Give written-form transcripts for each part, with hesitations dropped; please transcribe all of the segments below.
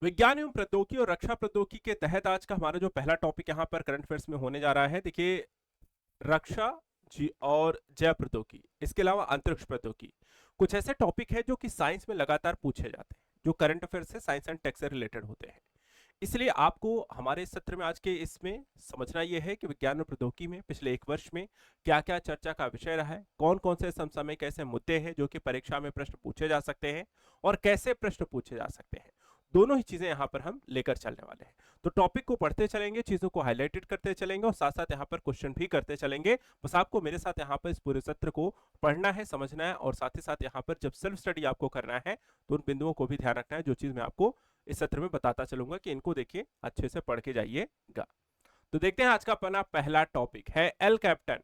विज्ञान एवं प्रौद्योगिकी और रक्षा प्रौद्योगिकी के तहत आज का हमारा जो पहला टॉपिक यहाँ पर करंट अफेयर्स में होने जा रहा है, देखिए, रक्षा जी और जैव प्रौद्योगिकी, इसके अलावा अंतरिक्ष प्रौद्योगिकी, कुछ ऐसे टॉपिक है जो कि साइंस में लगातार पूछे जाते हैं, जो करंट अफेयर से, साइंस एंड टेक से रिलेटेड होते हैं। इसलिए आपको हमारे इस सत्र में, आज के इसमें समझना यह है कि विज्ञान और प्रौद्योगिकी में पिछले एक वर्ष में क्या क्या चर्चा का विषय रहा है, कौन कौन से समसामयिक ऐसे मुद्दे हैं जो कि परीक्षा में प्रश्न पूछे जा सकते हैं और कैसे प्रश्न पूछे जा सकते हैं। दोनों ही चीजें यहाँ पर हम लेकर चलने वाले हैं। तो टॉपिक को पढ़ते चलेंगे, चीजों को हाईलाइटेड करते चलेंगे और साथ साथ यहाँ पर क्वेश्चन भी करते चलेंगे। बस आपको मेरे साथ यहाँ पर इस पूरे सत्र को पढ़ना है, समझना है और साथ ही साथ यहाँ पर जब सेल्फ स्टडी आपको करना है तो उन बिंदुओं को भी ध्यान रखना है जो चीज मैं आपको इस सत्र में बताता चलूंगा कि इनको देखिए, अच्छे से पढ़ के जाइएगा। तो देखते हैं, आज का अपना पहला टॉपिक है एल कैप्टन,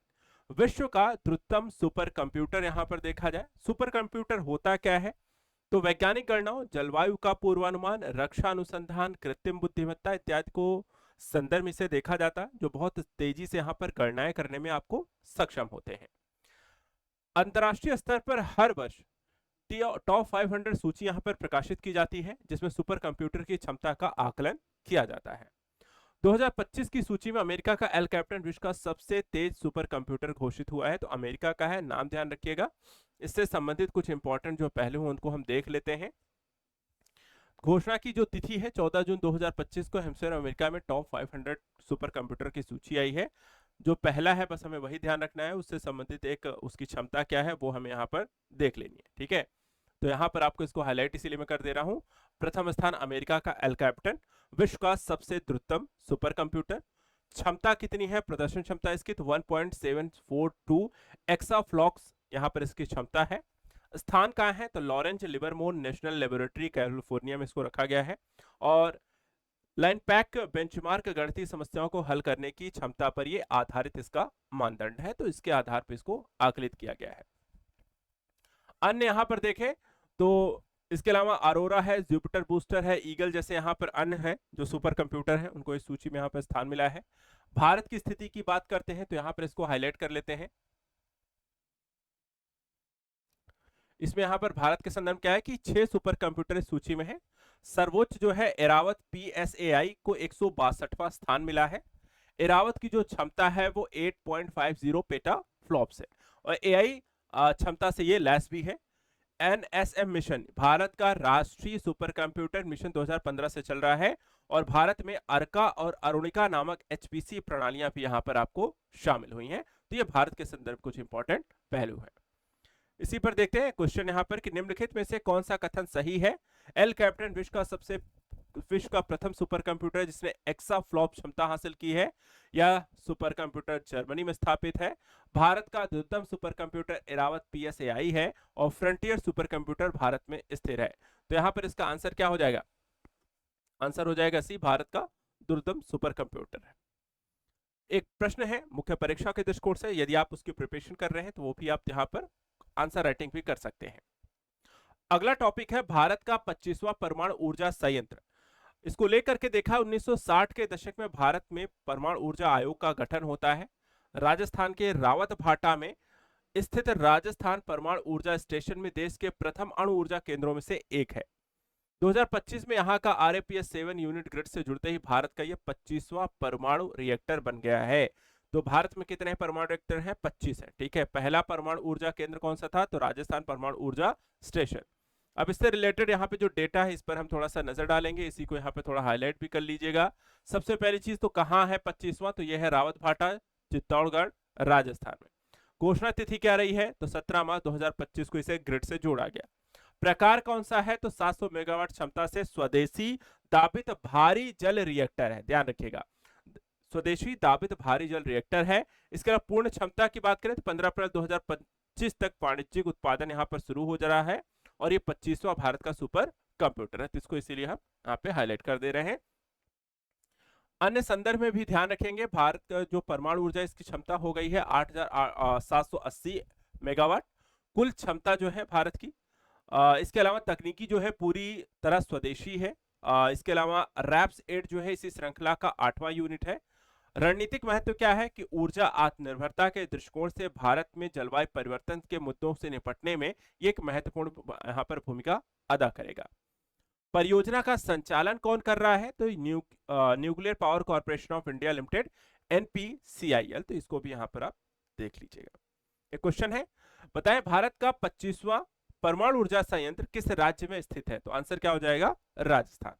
विश्व का द्रुततम सुपर कंप्यूटर। यहां पर देखा जाए सुपर कंप्यूटर होता क्या है, तो वैज्ञानिक गणनाओं, जलवायु का पूर्वानुमान, रक्षा अनुसंधान, कृत्रिम बुद्धिमत्ता इत्यादि को संदर्भ में से देखा जाता है, जो बहुत तेजी से यहां पर गणनाएं करने में आपको सक्षम होते हैं। अंतरराष्ट्रीय स्तर पर हर वर्ष टॉप 500 सूची यहां पर प्रकाशित की जाती है, जिसमें सुपर कंप्यूटर की क्षमता का आकलन किया जाता है। 2025 की सूची में अमेरिका का एल कैप्टन विश्व का सबसे तेज सुपर कंप्यूटर घोषित हुआ है। तो अमेरिका का है, नाम ध्यान रखिएगा। इससे संबंधित कुछ इंपॉर्टेंट जो पहलू हैं उनको हम देख लेते हैं। घोषणा की जो तिथि है 14 जून 2025 को हेमस्फेयर अमेरिका में टॉप 500 सुपर कंप्यूटर की सूची आई है। जो पहला है बस हमें वही ध्यान रखना है, उससे संबंधित एक उसकी क्षमता क्या है वो हमें यहाँ पर देख लेनी है, ठीक है। तो यहाँ पर आपको इसको हाईलाइट इसीलिए मैं कर दे रहा हूँ। प्रथम स्थान अमेरिका का एल कैप्टन, विश्व का सबसे द्रुततम सुपर कंप्यूटर। क्षमता कितनी है, प्रदर्शन क्षमता इसकी, तो 1.742 एक्साफ्लॉप्स यहाँ पर इसकी क्षमता है। स्थान कहाँ है, तो Lawrence Livermore national laboratory California में इसको रखा गया है। और लाइन पैक बेंचमार्क गणितीय समस्याओं को हल करने की क्षमता पर ये आधारित इसका मानदंड है, तो इसके आधार पर इसको आकलित किया गया है। अन्य यहां पर देखें तो इसके अलावा अरोरा है, जुपिटर बूस्टर है, ईगल जैसे यहां पर अन्य हैं जो सुपर कंप्यूटर हैं, उनको इस सूची में यहां पर स्थान मिला है। भारत की स्थिति की बात करते हैं तो यहां पर इसको हाईलाइट कर लेते हैं। इसमें यहां पर भारत के संदर्भ क्या है कि 6 सुपर कंप्यूटर इस सूची में है। सर्वोच्च जो है एरावत पीएसएआई को 162वां स्थान मिला है। एरावत की जो क्षमता है वो 8.50 पेटा फ्लॉप्स है और एआई क्षमता से ये लैस भी है। एनएसएम मिशन भारत का राष्ट्रीय सुपर कंप्यूटर मिशन 2015 से चल रहा है और भारत में अर्का और अरुणिका नामक एचपीसी प्रणालियां भी यहां पर आपको शामिल हुई हैं। तो ये भारत के संदर्भ कुछ इंपॉर्टेंट पहलू है। इसी पर देखते हैं क्वेश्चन यहां पर कि निम्नलिखित में से कौन सा कथन सही है। एल कैप्टन विश्व का प्रथम सुपर कंप्यूटर है जिसने एक्सा फ्लॉप क्षमता हासिल की है। यह सुपर कंप्यूटर जर्मनी में स्थापित है। भारत का द्रुततम सुपर कंप्यूटर एरावत पीएसएआई है और फ्रंटियर सुपर कंप्यूटर भारत में स्थिर है। तो यहां पर इसका आंसर क्या हो जाएगा, आंसर हो जाएगा सी, भारत का द्रुततम सुपर कंप्यूटर है। एक प्रश्न है मुख्य परीक्षा के दृष्टिकोण से, यदि आप उसकी प्रिपरेशन कर रहे हैं तो वो भी आप यहाँ पर आंसर राइटिंग भी कर सकते हैं। अगला टॉपिक है भारत का 25वां परमाणु ऊर्जा संयंत्र। इसको लेकर के देखा 1960 के दशक में भारत में परमाणु ऊर्जा आयोग का गठन होता है। राजस्थान के रावत भाटा में स्थित राजस्थान परमाणु ऊर्जा स्टेशन में देश के प्रथम अणु ऊर्जा केंद्रों में से एक है। 2025 में यहां का आरएपीएस 7 यूनिट ग्रिड से जुड़ते ही भारत का यह 25वां परमाणु रिएक्टर बन गया है। तो भारत में कितने परमाणु रिएक्टर हैं, 25 है, ठीक है। पहला परमाणु ऊर्जा केंद्र कौन सा था, तो राजस्थान परमाणु ऊर्जा स्टेशन। अब इससे रिलेटेड यहाँ पे जो डेटा है इस पर हम थोड़ा सा नजर डालेंगे, इसी को यहाँ पे थोड़ा हाईलाइट भी कर लीजिएगा। सबसे पहली चीज तो कहाँ है 25वां, तो यह है रावत भाटा, चित्तौड़गढ़, राजस्थान में। घोषणा तिथि क्या रही है, तो 17 मार्च 2025 को इसे ग्रिड से जोड़ा गया। प्रकार कौन सा है, तो 700 मेगावाट क्षमता से स्वदेशी दाबित भारी जल रिएक्टर है, ध्यान रखिएगा, स्वदेशी दाबित भारी जल रिएक्टर है। इसके अलावा पूर्ण क्षमता की बात करें तो 15 अप्रैल 2025 तक वाणिज्यिक उत्पादन यहाँ पर शुरू हो जा रहा है और ये 25वां भारत का सुपर कंप्यूटर है, तो इसको इसीलिए हम यहाँ पे हाईलाइट कर दे रहे हैं। अन्य संदर्भ में भी ध्यान रखेंगे, भारत का जो परमाणु ऊर्जा इसकी क्षमता हो गई है 8780 मेगावाट कुल क्षमता जो है भारत की। इसके अलावा तकनीकी जो है पूरी तरह स्वदेशी है। इसके अलावा रैप्स 8 जो है इसी श्रृंखला का 8वां यूनिट है। रणनीतिक महत्व क्या है कि ऊर्जा आत्मनिर्भरता के दृष्टिकोण से भारत में जलवायु परिवर्तन के मुद्दों से निपटने में एक महत्वपूर्ण यहाँ पर भूमिका अदा करेगा। परियोजना का संचालन कौन कर रहा है? तो nuclear power corporation of India limited, NPCIL। तो इसको भी यहां पर आप देख लीजिएगा। एक क्वेश्चन है, बताएं भारत का 25वां परमाणु ऊर्जा संयंत्र किस राज्य में स्थित है? तो आंसर क्या हो जाएगा? राजस्थान।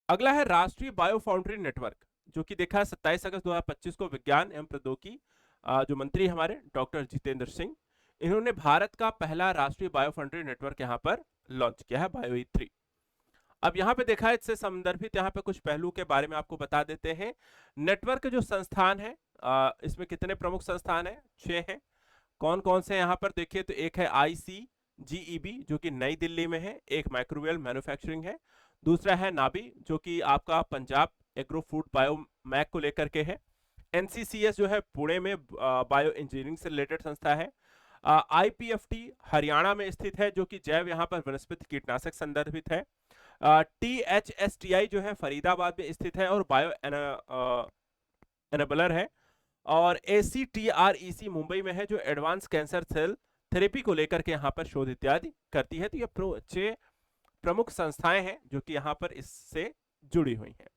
अगला है राष्ट्रीय बायो फाउंड्री नेटवर्क, जो कि देखा है 27 अगस्त 2025 को विज्ञान एवं प्रौद्योगिकी जो मंत्री हमारे डॉक्टर जितेंद्र सिंह, इन्होंने भारत का पहला राष्ट्रीय बायो फाउंड्री नेटवर्क यहाँ पर लॉन्च किया है, बायो-E3। अब यहाँ पे देखा है, इससे संदर्भित यहाँ पे कुछ पहलू के बारे में आपको बता देते हैं। नेटवर्क जो संस्थान है, इसमें कितने प्रमुख संस्थान है? 6 हैं। कौन कौन से यहाँ पर देखिए, तो एक है ICGEB जो कि नई दिल्ली में है, एक माइक्रोवेल मैन्युफैक्चरिंग है, दूसरा है नाबी जो कि आपका पंजाब एग्रो फूड बायो मैक को लेकर के है, NCCS जो है पुणे में बायो इंजीनियरिंग से रिलेटेड संस्था है, IPFT हरियाणा में स्थित है जो कि जैव यहाँ पर वनस्पति कीटनाशक संदर्भित है, THSTI जो है फरीदाबाद में स्थित है और बायो एनेबलर है, और ACTREC मुंबई में है जो एडवांस कैंसर सेल थेरेपी को लेकर के यहाँ पर शोध इत्यादि करती है। तो ये 6 प्रमुख संस्थाएं हैं जो कि यहाँ पर इससे जुड़ी हुई हैं।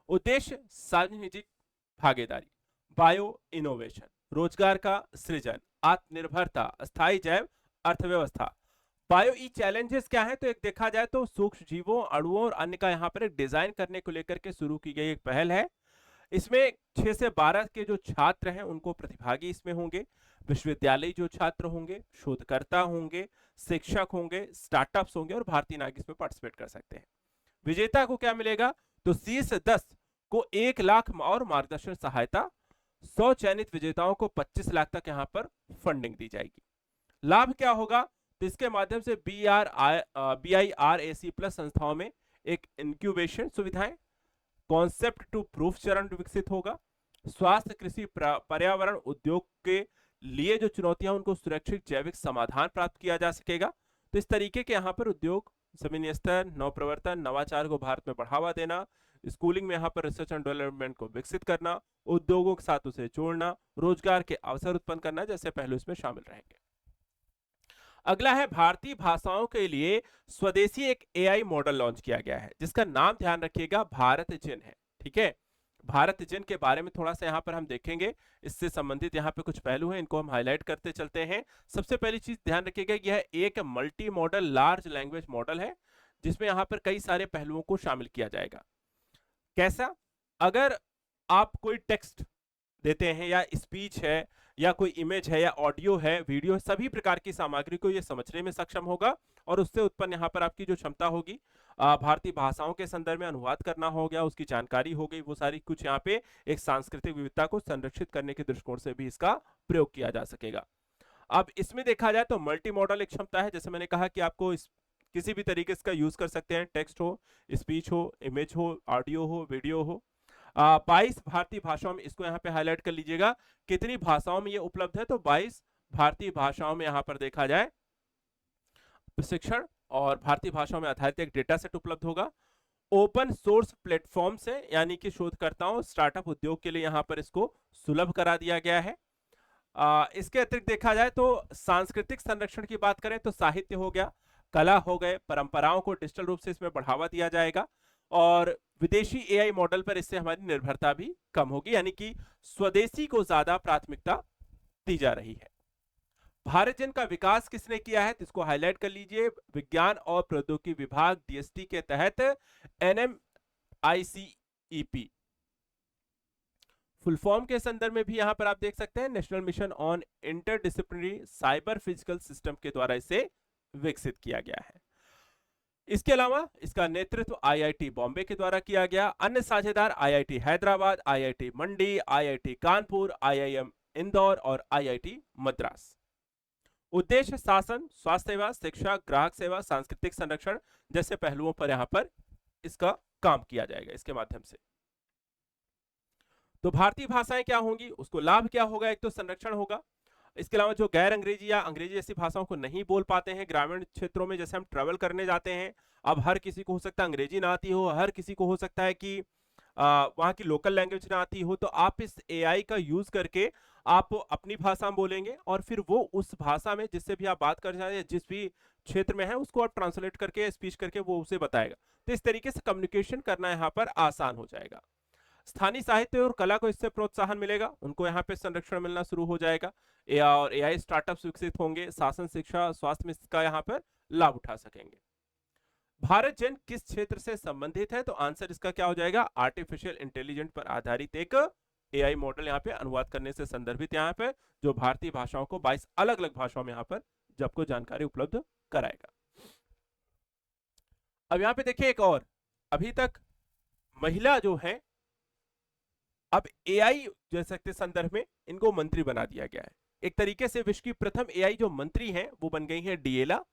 उद्देश्य सार्वजनिक भागीदारी, बायो इनोवेशन, रोजगार का सृजन, आत्मनिर्भरता, स्थायी जैव अर्थव्यवस्था। बायो ई चैलेंजेस क्या है? तो एक देखा जाए तो सूक्ष्म जीवों, अणुओं और अन्य का यहाँ पर एक डिजाइन करने को लेकर के शुरू की गई एक पहल है। इसमें 6 से 12 के जो छात्र हैं उनको प्रतिभागी इसमें होंगे, विश्वविद्यालय जो छात्र होंगे, शोधकर्ता होंगे, शिक्षक होंगे, स्टार्टअप्स होंगे और भारतीय नागरिक इसमें पार्टिसिपेट कर सकते हैं। विजेता को क्या मिलेगा? तो शीर्ष 10 को 1 लाख और मार्गदर्शन सहायता, 100 चयनित विजेताओं को 25 लाख तक यहाँ पर फंडिंग दी जाएगी। लाभ क्या होगा? तो इसके माध्यम से BIRAC प्लस संस्थाओं में एक इंक्यूबेशन सुविधाएं, कॉन्सेप्ट टू प्रूफ चरण विकसित होगा, स्वास्थ्य, कृषि, पर्यावरण, उद्योग के लिए जो चुनौतियां उनको सुरक्षित जैविक समाधान प्राप्त किया जा सकेगा। तो इस तरीके के यहाँ पर उद्योग, जमीनी स्तर, नवप्रवर्तन, नवाचार को भारत में बढ़ावा देना, स्कूलिंग में यहाँ पर रिसर्च एंड डेवलपमेंट को विकसित करना, उद्योगों के साथ उसे जोड़ना, रोजगार के अवसर उत्पन्न करना जैसे पहलू इसमें शामिल रहेंगे। अगला है भारतीय भाषाओं के लिए स्वदेशी एक AI मॉडल लॉन्च किया गया है जिसका नाम ध्यान रखिएगा भारत जिन है। ठीक है, भारत जिन के बारे में थोड़ा सा यहाँ पर हम देखेंगे, इससे संबंधित यहाँ पे कुछ पहलू हैं, इनको हम हाईलाइट करते चलते हैं। सबसे पहली चीज ध्यान रखिएगा, यह एक multi modal large language model है जिसमें यहाँ पर कई सारे पहलुओं को शामिल किया जाएगा। कैसा? अगर आप कोई टेक्स्ट देते हैं या स्पीच है या कोई इमेज है या ऑडियो है, वीडियो, सभी प्रकार की सामग्री को ये समझने में सक्षम होगा और उससे उत्पन्न यहाँ पर आपकी जो क्षमता होगी, भारतीय भाषाओं के संदर्भ में अनुवाद करना हो गया, उसकी जानकारी हो गई, वो सारी कुछ यहाँ पे एक सांस्कृतिक विविधता को संरक्षित करने के दृष्टिकोण से भी इसका प्रयोग किया जा सकेगा। अब इसमें देखा जाए तो मल्टी मॉडल एक क्षमता है, जैसे मैंने कहा कि आपको किसी भी तरीके से इसका यूज कर सकते हैं, टेक्स्ट हो, स्पीच हो, इमेज हो, ऑडियो हो, वीडियो हो। 22 भारतीय भाषाओं में, इसको यहाँ पे हाईलाइट कर लीजिएगा कितनी भाषाओं में ये उपलब्ध है, तो 22 भारतीय भाषाओं में यहाँ पर देखा जाए प्रशिक्षण और भारतीय भाषाओं में आधारित एक डेटा सेट उपलब्ध होगा। ओपन सोर्स प्लेटफॉर्म से, यानी कि शोधकर्ताओं, स्टार्टअप, उद्योग के लिए यहाँ पर इसको सुलभ करा दिया गया है। इसके अतिरिक्त देखा जाए तो सांस्कृतिक संरक्षण की बात करें तो साहित्य हो गया, कला हो गए, परंपराओं को डिजिटल रूप से इसमें बढ़ावा दिया जाएगा और विदेशी AI मॉडल पर इससे हमारी निर्भरता भी कम होगी, यानी कि स्वदेशी को ज्यादा प्राथमिकता दी जा रही है। भारत जिन का विकास किसने किया है, तो इसको हाईलाइट कर लीजिए, विज्ञान और प्रौद्योगिकी विभाग DST के तहत NMICEP, फुल फॉर्म के संदर्भ में भी यहां पर आप देख सकते हैं, national mission on interdisciplinary cyber physical system के द्वारा इसे विकसित किया गया है। इसके अलावा इसका नेतृत्व IIT बॉम्बे के द्वारा किया गया। अन्य साझेदार IIT हैदराबाद, IIT मंडी, IIT कानपुर, IIM इंदौर और IIT मद्रास। उद्देश्य शासन, स्वास्थ्य सेवा, शिक्षा, ग्राहक सेवा, सांस्कृतिक संरक्षण जैसे पहलुओं पर यहां पर इसका काम किया जाएगा इसके माध्यम से। तो भारतीय भाषाएं क्या होंगी, उसको लाभ क्या होगा? एक तो संरक्षण होगा। इसके अलावा जो गैर अंग्रेजी या अंग्रेजी जैसी भाषाओं को नहीं बोल पाते हैं, ग्रामीण क्षेत्रों में जैसे हम ट्रेवल करने जाते हैं, अब हर किसी को हो सकता है अंग्रेजी ना आती हो, हर किसी को हो सकता है कि वहाँ की लोकल लैंग्वेज ना आती हो, तो आप इस AI का यूज करके आप अपनी भाषा में बोलेंगे और फिर वो उस भाषा में जिससे भी आप बात कर रहे हैं, जिस भी क्षेत्र में है, उसको आप ट्रांसलेट करके स्पीच करके वो उसे बताएगा। तो इस तरीके से कम्युनिकेशन करना यहाँ पर आसान हो जाएगा। स्थानीय साहित्य और कला को इससे प्रोत्साहन मिलेगा, उनको यहाँ पे संरक्षण मिलना शुरू हो जाएगा। और एआई स्टार्टअप्स विकसित होंगे, शासन, शिक्षा, स्वास्थ्य में इसका यहाँ पर लाभ उठा सकेंगे। भारत जन किस क्षेत्र से संबंधित है? तो आंसर इसका क्या हो जाएगा? आर्टिफिशियल इंटेलिजेंस पर आधारित एक एआई मॉडल यहाँ पे अनुवाद करने से संदर्भित यहाँ पे जो भारतीय भाषाओं को 22 अलग अलग भाषाओं में यहाँ पर सबको जानकारी उपलब्ध कराएगा। अब यहाँ पे देखिए एक और, अभी तक महिला जो है, अब एआई जैसे के संदर्भ में इनको मंत्री बना दिया गया है। एक तरीके से विश्व की प्रथम एआई जो मंत्री हैं वो बन गई हैं डिएला,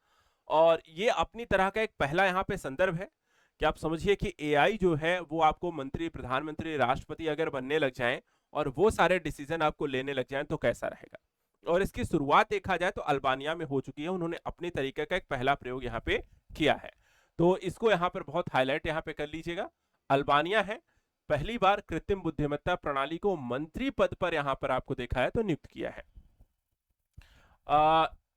और ये अपनी तरह का एक पहला यहाँ पे संदर्भ है कि आप समझिए कि एआई जो है वो आपको मंत्री, प्रधानमंत्री, राष्ट्रपति अगर बनने लग जाएं और वो सारे डिसीजन आपको लेने लग जाएं तो कैसा रहेगा। और इसकी शुरुआत देखा जाए तो अल्बानिया में हो चुकी है, उन्होंने अपने तरीके का एक पहला प्रयोग यहाँ पे किया है। तो इसको यहाँ पर बहुत हाईलाइट यहाँ पे कर लीजिएगा। अल्बानिया है, पहली बार कृत्रिम बुद्धिमत्ता प्रणाली को मंत्री पद पर यहाँ पर आपको देखा है तो नियुक्त किया है।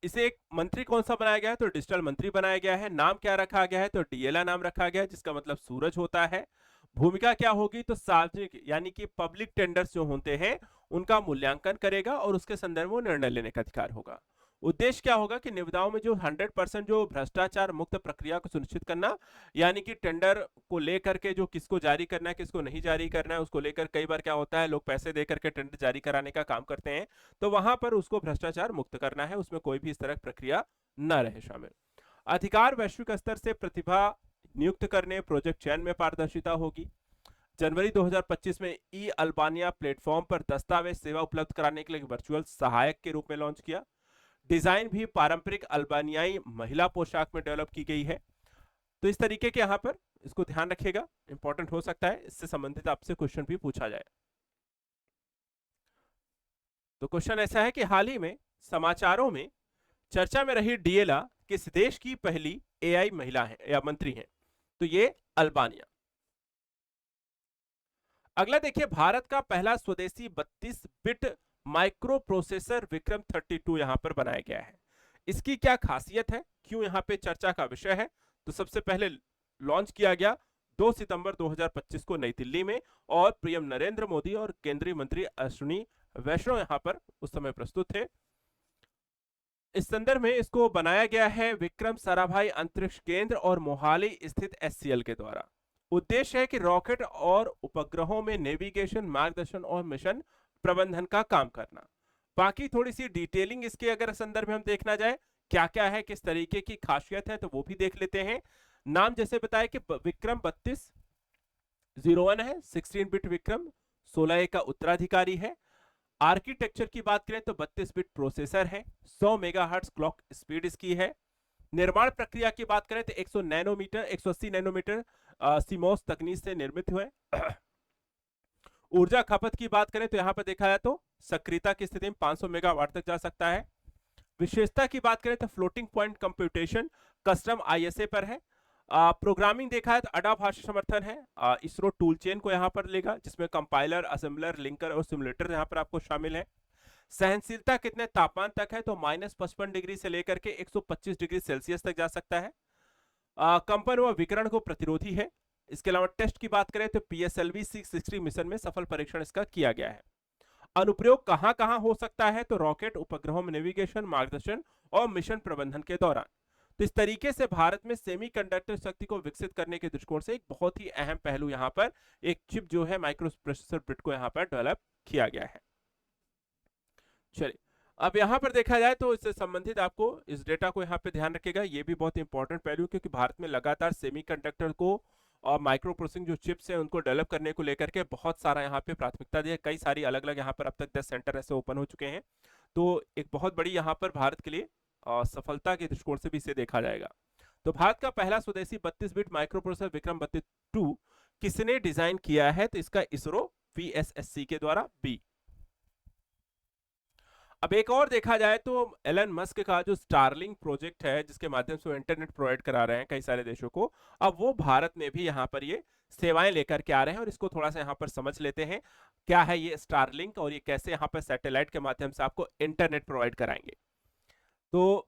इसे एक मंत्री कौन सा बनाया गया है? तो डिजिटल मंत्री बनाया गया है। नाम क्या रखा गया है? तो डीएलआ नाम रखा गया है, जिसका मतलब सूरज होता है। भूमिका क्या होगी? तो सार्वजनिक यानी कि पब्लिक टेंडर्स जो होते हैं उनका मूल्यांकन करेगा और उसके संदर्भ में निर्णय लेने का अधिकार होगा। उद्देश्य क्या होगा कि निविदाओं में जो 100% जो भ्रष्टाचार मुक्त प्रक्रिया को सुनिश्चित करना, यानी कि टेंडर को लेकर के जो किसको जारी करना है, किसको नहीं जारी करना है, उसको लेकर कई बार क्या होता है, लोग पैसे दे करके टेंडर जारी कराने का काम करते हैं, तो वहां पर उसको भ्रष्टाचार मुक्त करना है, उसमें कोई भी इस तरह प्रक्रिया न रहे शामिल। अधिकार वैश्विक स्तर से प्रतिभा नियुक्त करने, प्रोजेक्ट चयन में पारदर्शिता होगी। जनवरी 2025 में ई अल्बानिया प्लेटफॉर्म पर दस्तावेज सेवा उपलब्ध कराने के लिए वर्चुअल सहायक के रूप में लॉन्च किया। डिजाइन भी पारंपरिक अल्बानियाई महिला पोशाक में डेवलप की गई है। तो इस तरीके के यहां पर इसको ध्यान रखिएगा, इंपॉर्टेंट हो सकता है, इससे संबंधित आपसे क्वेश्चन भी पूछा जाए। तो क्वेश्चन ऐसा है कि हाल ही में समाचारों में चर्चा में रही डीएलआ किस देश की पहली एआई महिला है या मंत्री है? तो ये अल्बानिया। अगला देखिए, भारत का पहला स्वदेशी 32 बिट माइक्रो प्रोसेसर विक्रम 32 यहां पर बनाया गया है। इसकी क्या खासियत है, क्यों यहां पे चर्चा का विषय है? तो सबसे पहले लॉन्च किया गया 2 सितंबर 2025 को नई दिल्ली में, और पीएम नरेंद्र मोदी और केंद्रीय मंत्री अश्विनी वैष्णव यहां पर उस समय प्रस्तुत थे। इस संदर्भ में इसको बनाया गया है विक्रम साराभाई अंतरिक्ष केंद्र और मोहाली स्थित एचसीएल के द्वारा। उद्देश्य है कि रॉकेट और उपग्रहों में नेविगेशन, मार्गदर्शन और मिशन प्रबंधन का काम करना। बाकी थोड़ी सी डिटेलिंग इसके अगर संदर्भ में हम देखना जाए क्या क्या है, किस तरीके की खासियत है, तो वो भी देख लेते हैं। नाम जैसे बताया कि विक्रम 3201 है, 16 बिट विक्रम 16A का उत्तराधिकारी है। आर्किटेक्चर की बात करें तो 32 बिट प्रोसेसर है, 100 मेगाहर्ट्ज क्लॉक स्पीड इसकी है। निर्माण प्रक्रिया की बात करें तो 180 नैनोमीटर सीमोस तकनीक से निर्मित हुए। ऊर्जा खपत की बात करें तो यहां पर देखा जाए तो सक्रियता की स्थिति में 500 मेगावाट तक जा सकता है। विशेषता की बात करें तो floating point computation custom ISA पर है। प्रोग्रामिंग देखा है तो अडा भाषा समर्थन है। इसरो टूल चेन को यहां पर लेगा, जिसमें कंपाइलर, असेंबलर, लिंकर और सिमुलेटर यहां पर आपको शामिल है। सहनशीलता कितने तापमान तक है? तो -55 डिग्री से लेकर के 125 डिग्री सेल्सियस तक जा सकता है। कंपन व विकिरण को प्रतिरोधी है। इसके अलावा टेस्ट की बात करें तो पीएसएलवी 660 मिशन में सफल परीक्षण इसका किया गया है। अनुप्रयोग कहां कहां हो सकता है? तो रॉकेट, उपग्रहों में नेविगेशन, मार्गदर्शन और मिशन प्रबंधन के दौरान। तो इस तरीके से भारत में सेमीकंडक्टर शक्ति को विकसित करने के दृष्टिकोण से एक बहुत ही अहम पहलू यहां पर एक चिप जो है माइक्रो प्रोसेसर बिट को यहां पर डेवलप किया गया है। चलिए, अब यहां पर देखा जाए तो इससे संबंधित आपको इस डेटा को यहां पे ध्यान रखिएगा, ये भी बहुत इंपॉर्टेंट पहलू, क्योंकि भारत में लगातार सेमीकंडक्टर को और माइक्रो प्रोसेसिंग जो चिप्स हैं उनको डेवलप करने को लेकर के बहुत सारा यहाँ पे प्राथमिकता दी है। कई सारी अलग अलग यहाँ पर अब तक 10 सेंटर ऐसे ओपन हो चुके हैं, तो एक बहुत बड़ी यहाँ पर भारत के लिए सफलता के दृष्टिकोण से भी इसे देखा जाएगा। तो भारत का पहला स्वदेशी 32 बिट माइक्रो प्रोसेसर विक्रम 32 किसने डिजाइन किया है? तो इसका इसरो VSSC के द्वारा बी। अब एक और देखा जाए तो एलन मस्क का जो स्टारलिंक प्रोजेक्ट है, जिसके माध्यम से वो इंटरनेट प्रोवाइड करा रहे हैं कई सारे देशों को, अब वो भारत में भी यहाँ पर ये सेवाएं लेकर के आ रहे हैं। और इसको थोड़ा सा यहाँ पर समझ लेते हैं, क्या है ये स्टारलिंक और ये कैसे यहाँ पर सैटेलाइट के माध्यम से आपको इंटरनेट प्रोवाइड कराएंगे। तो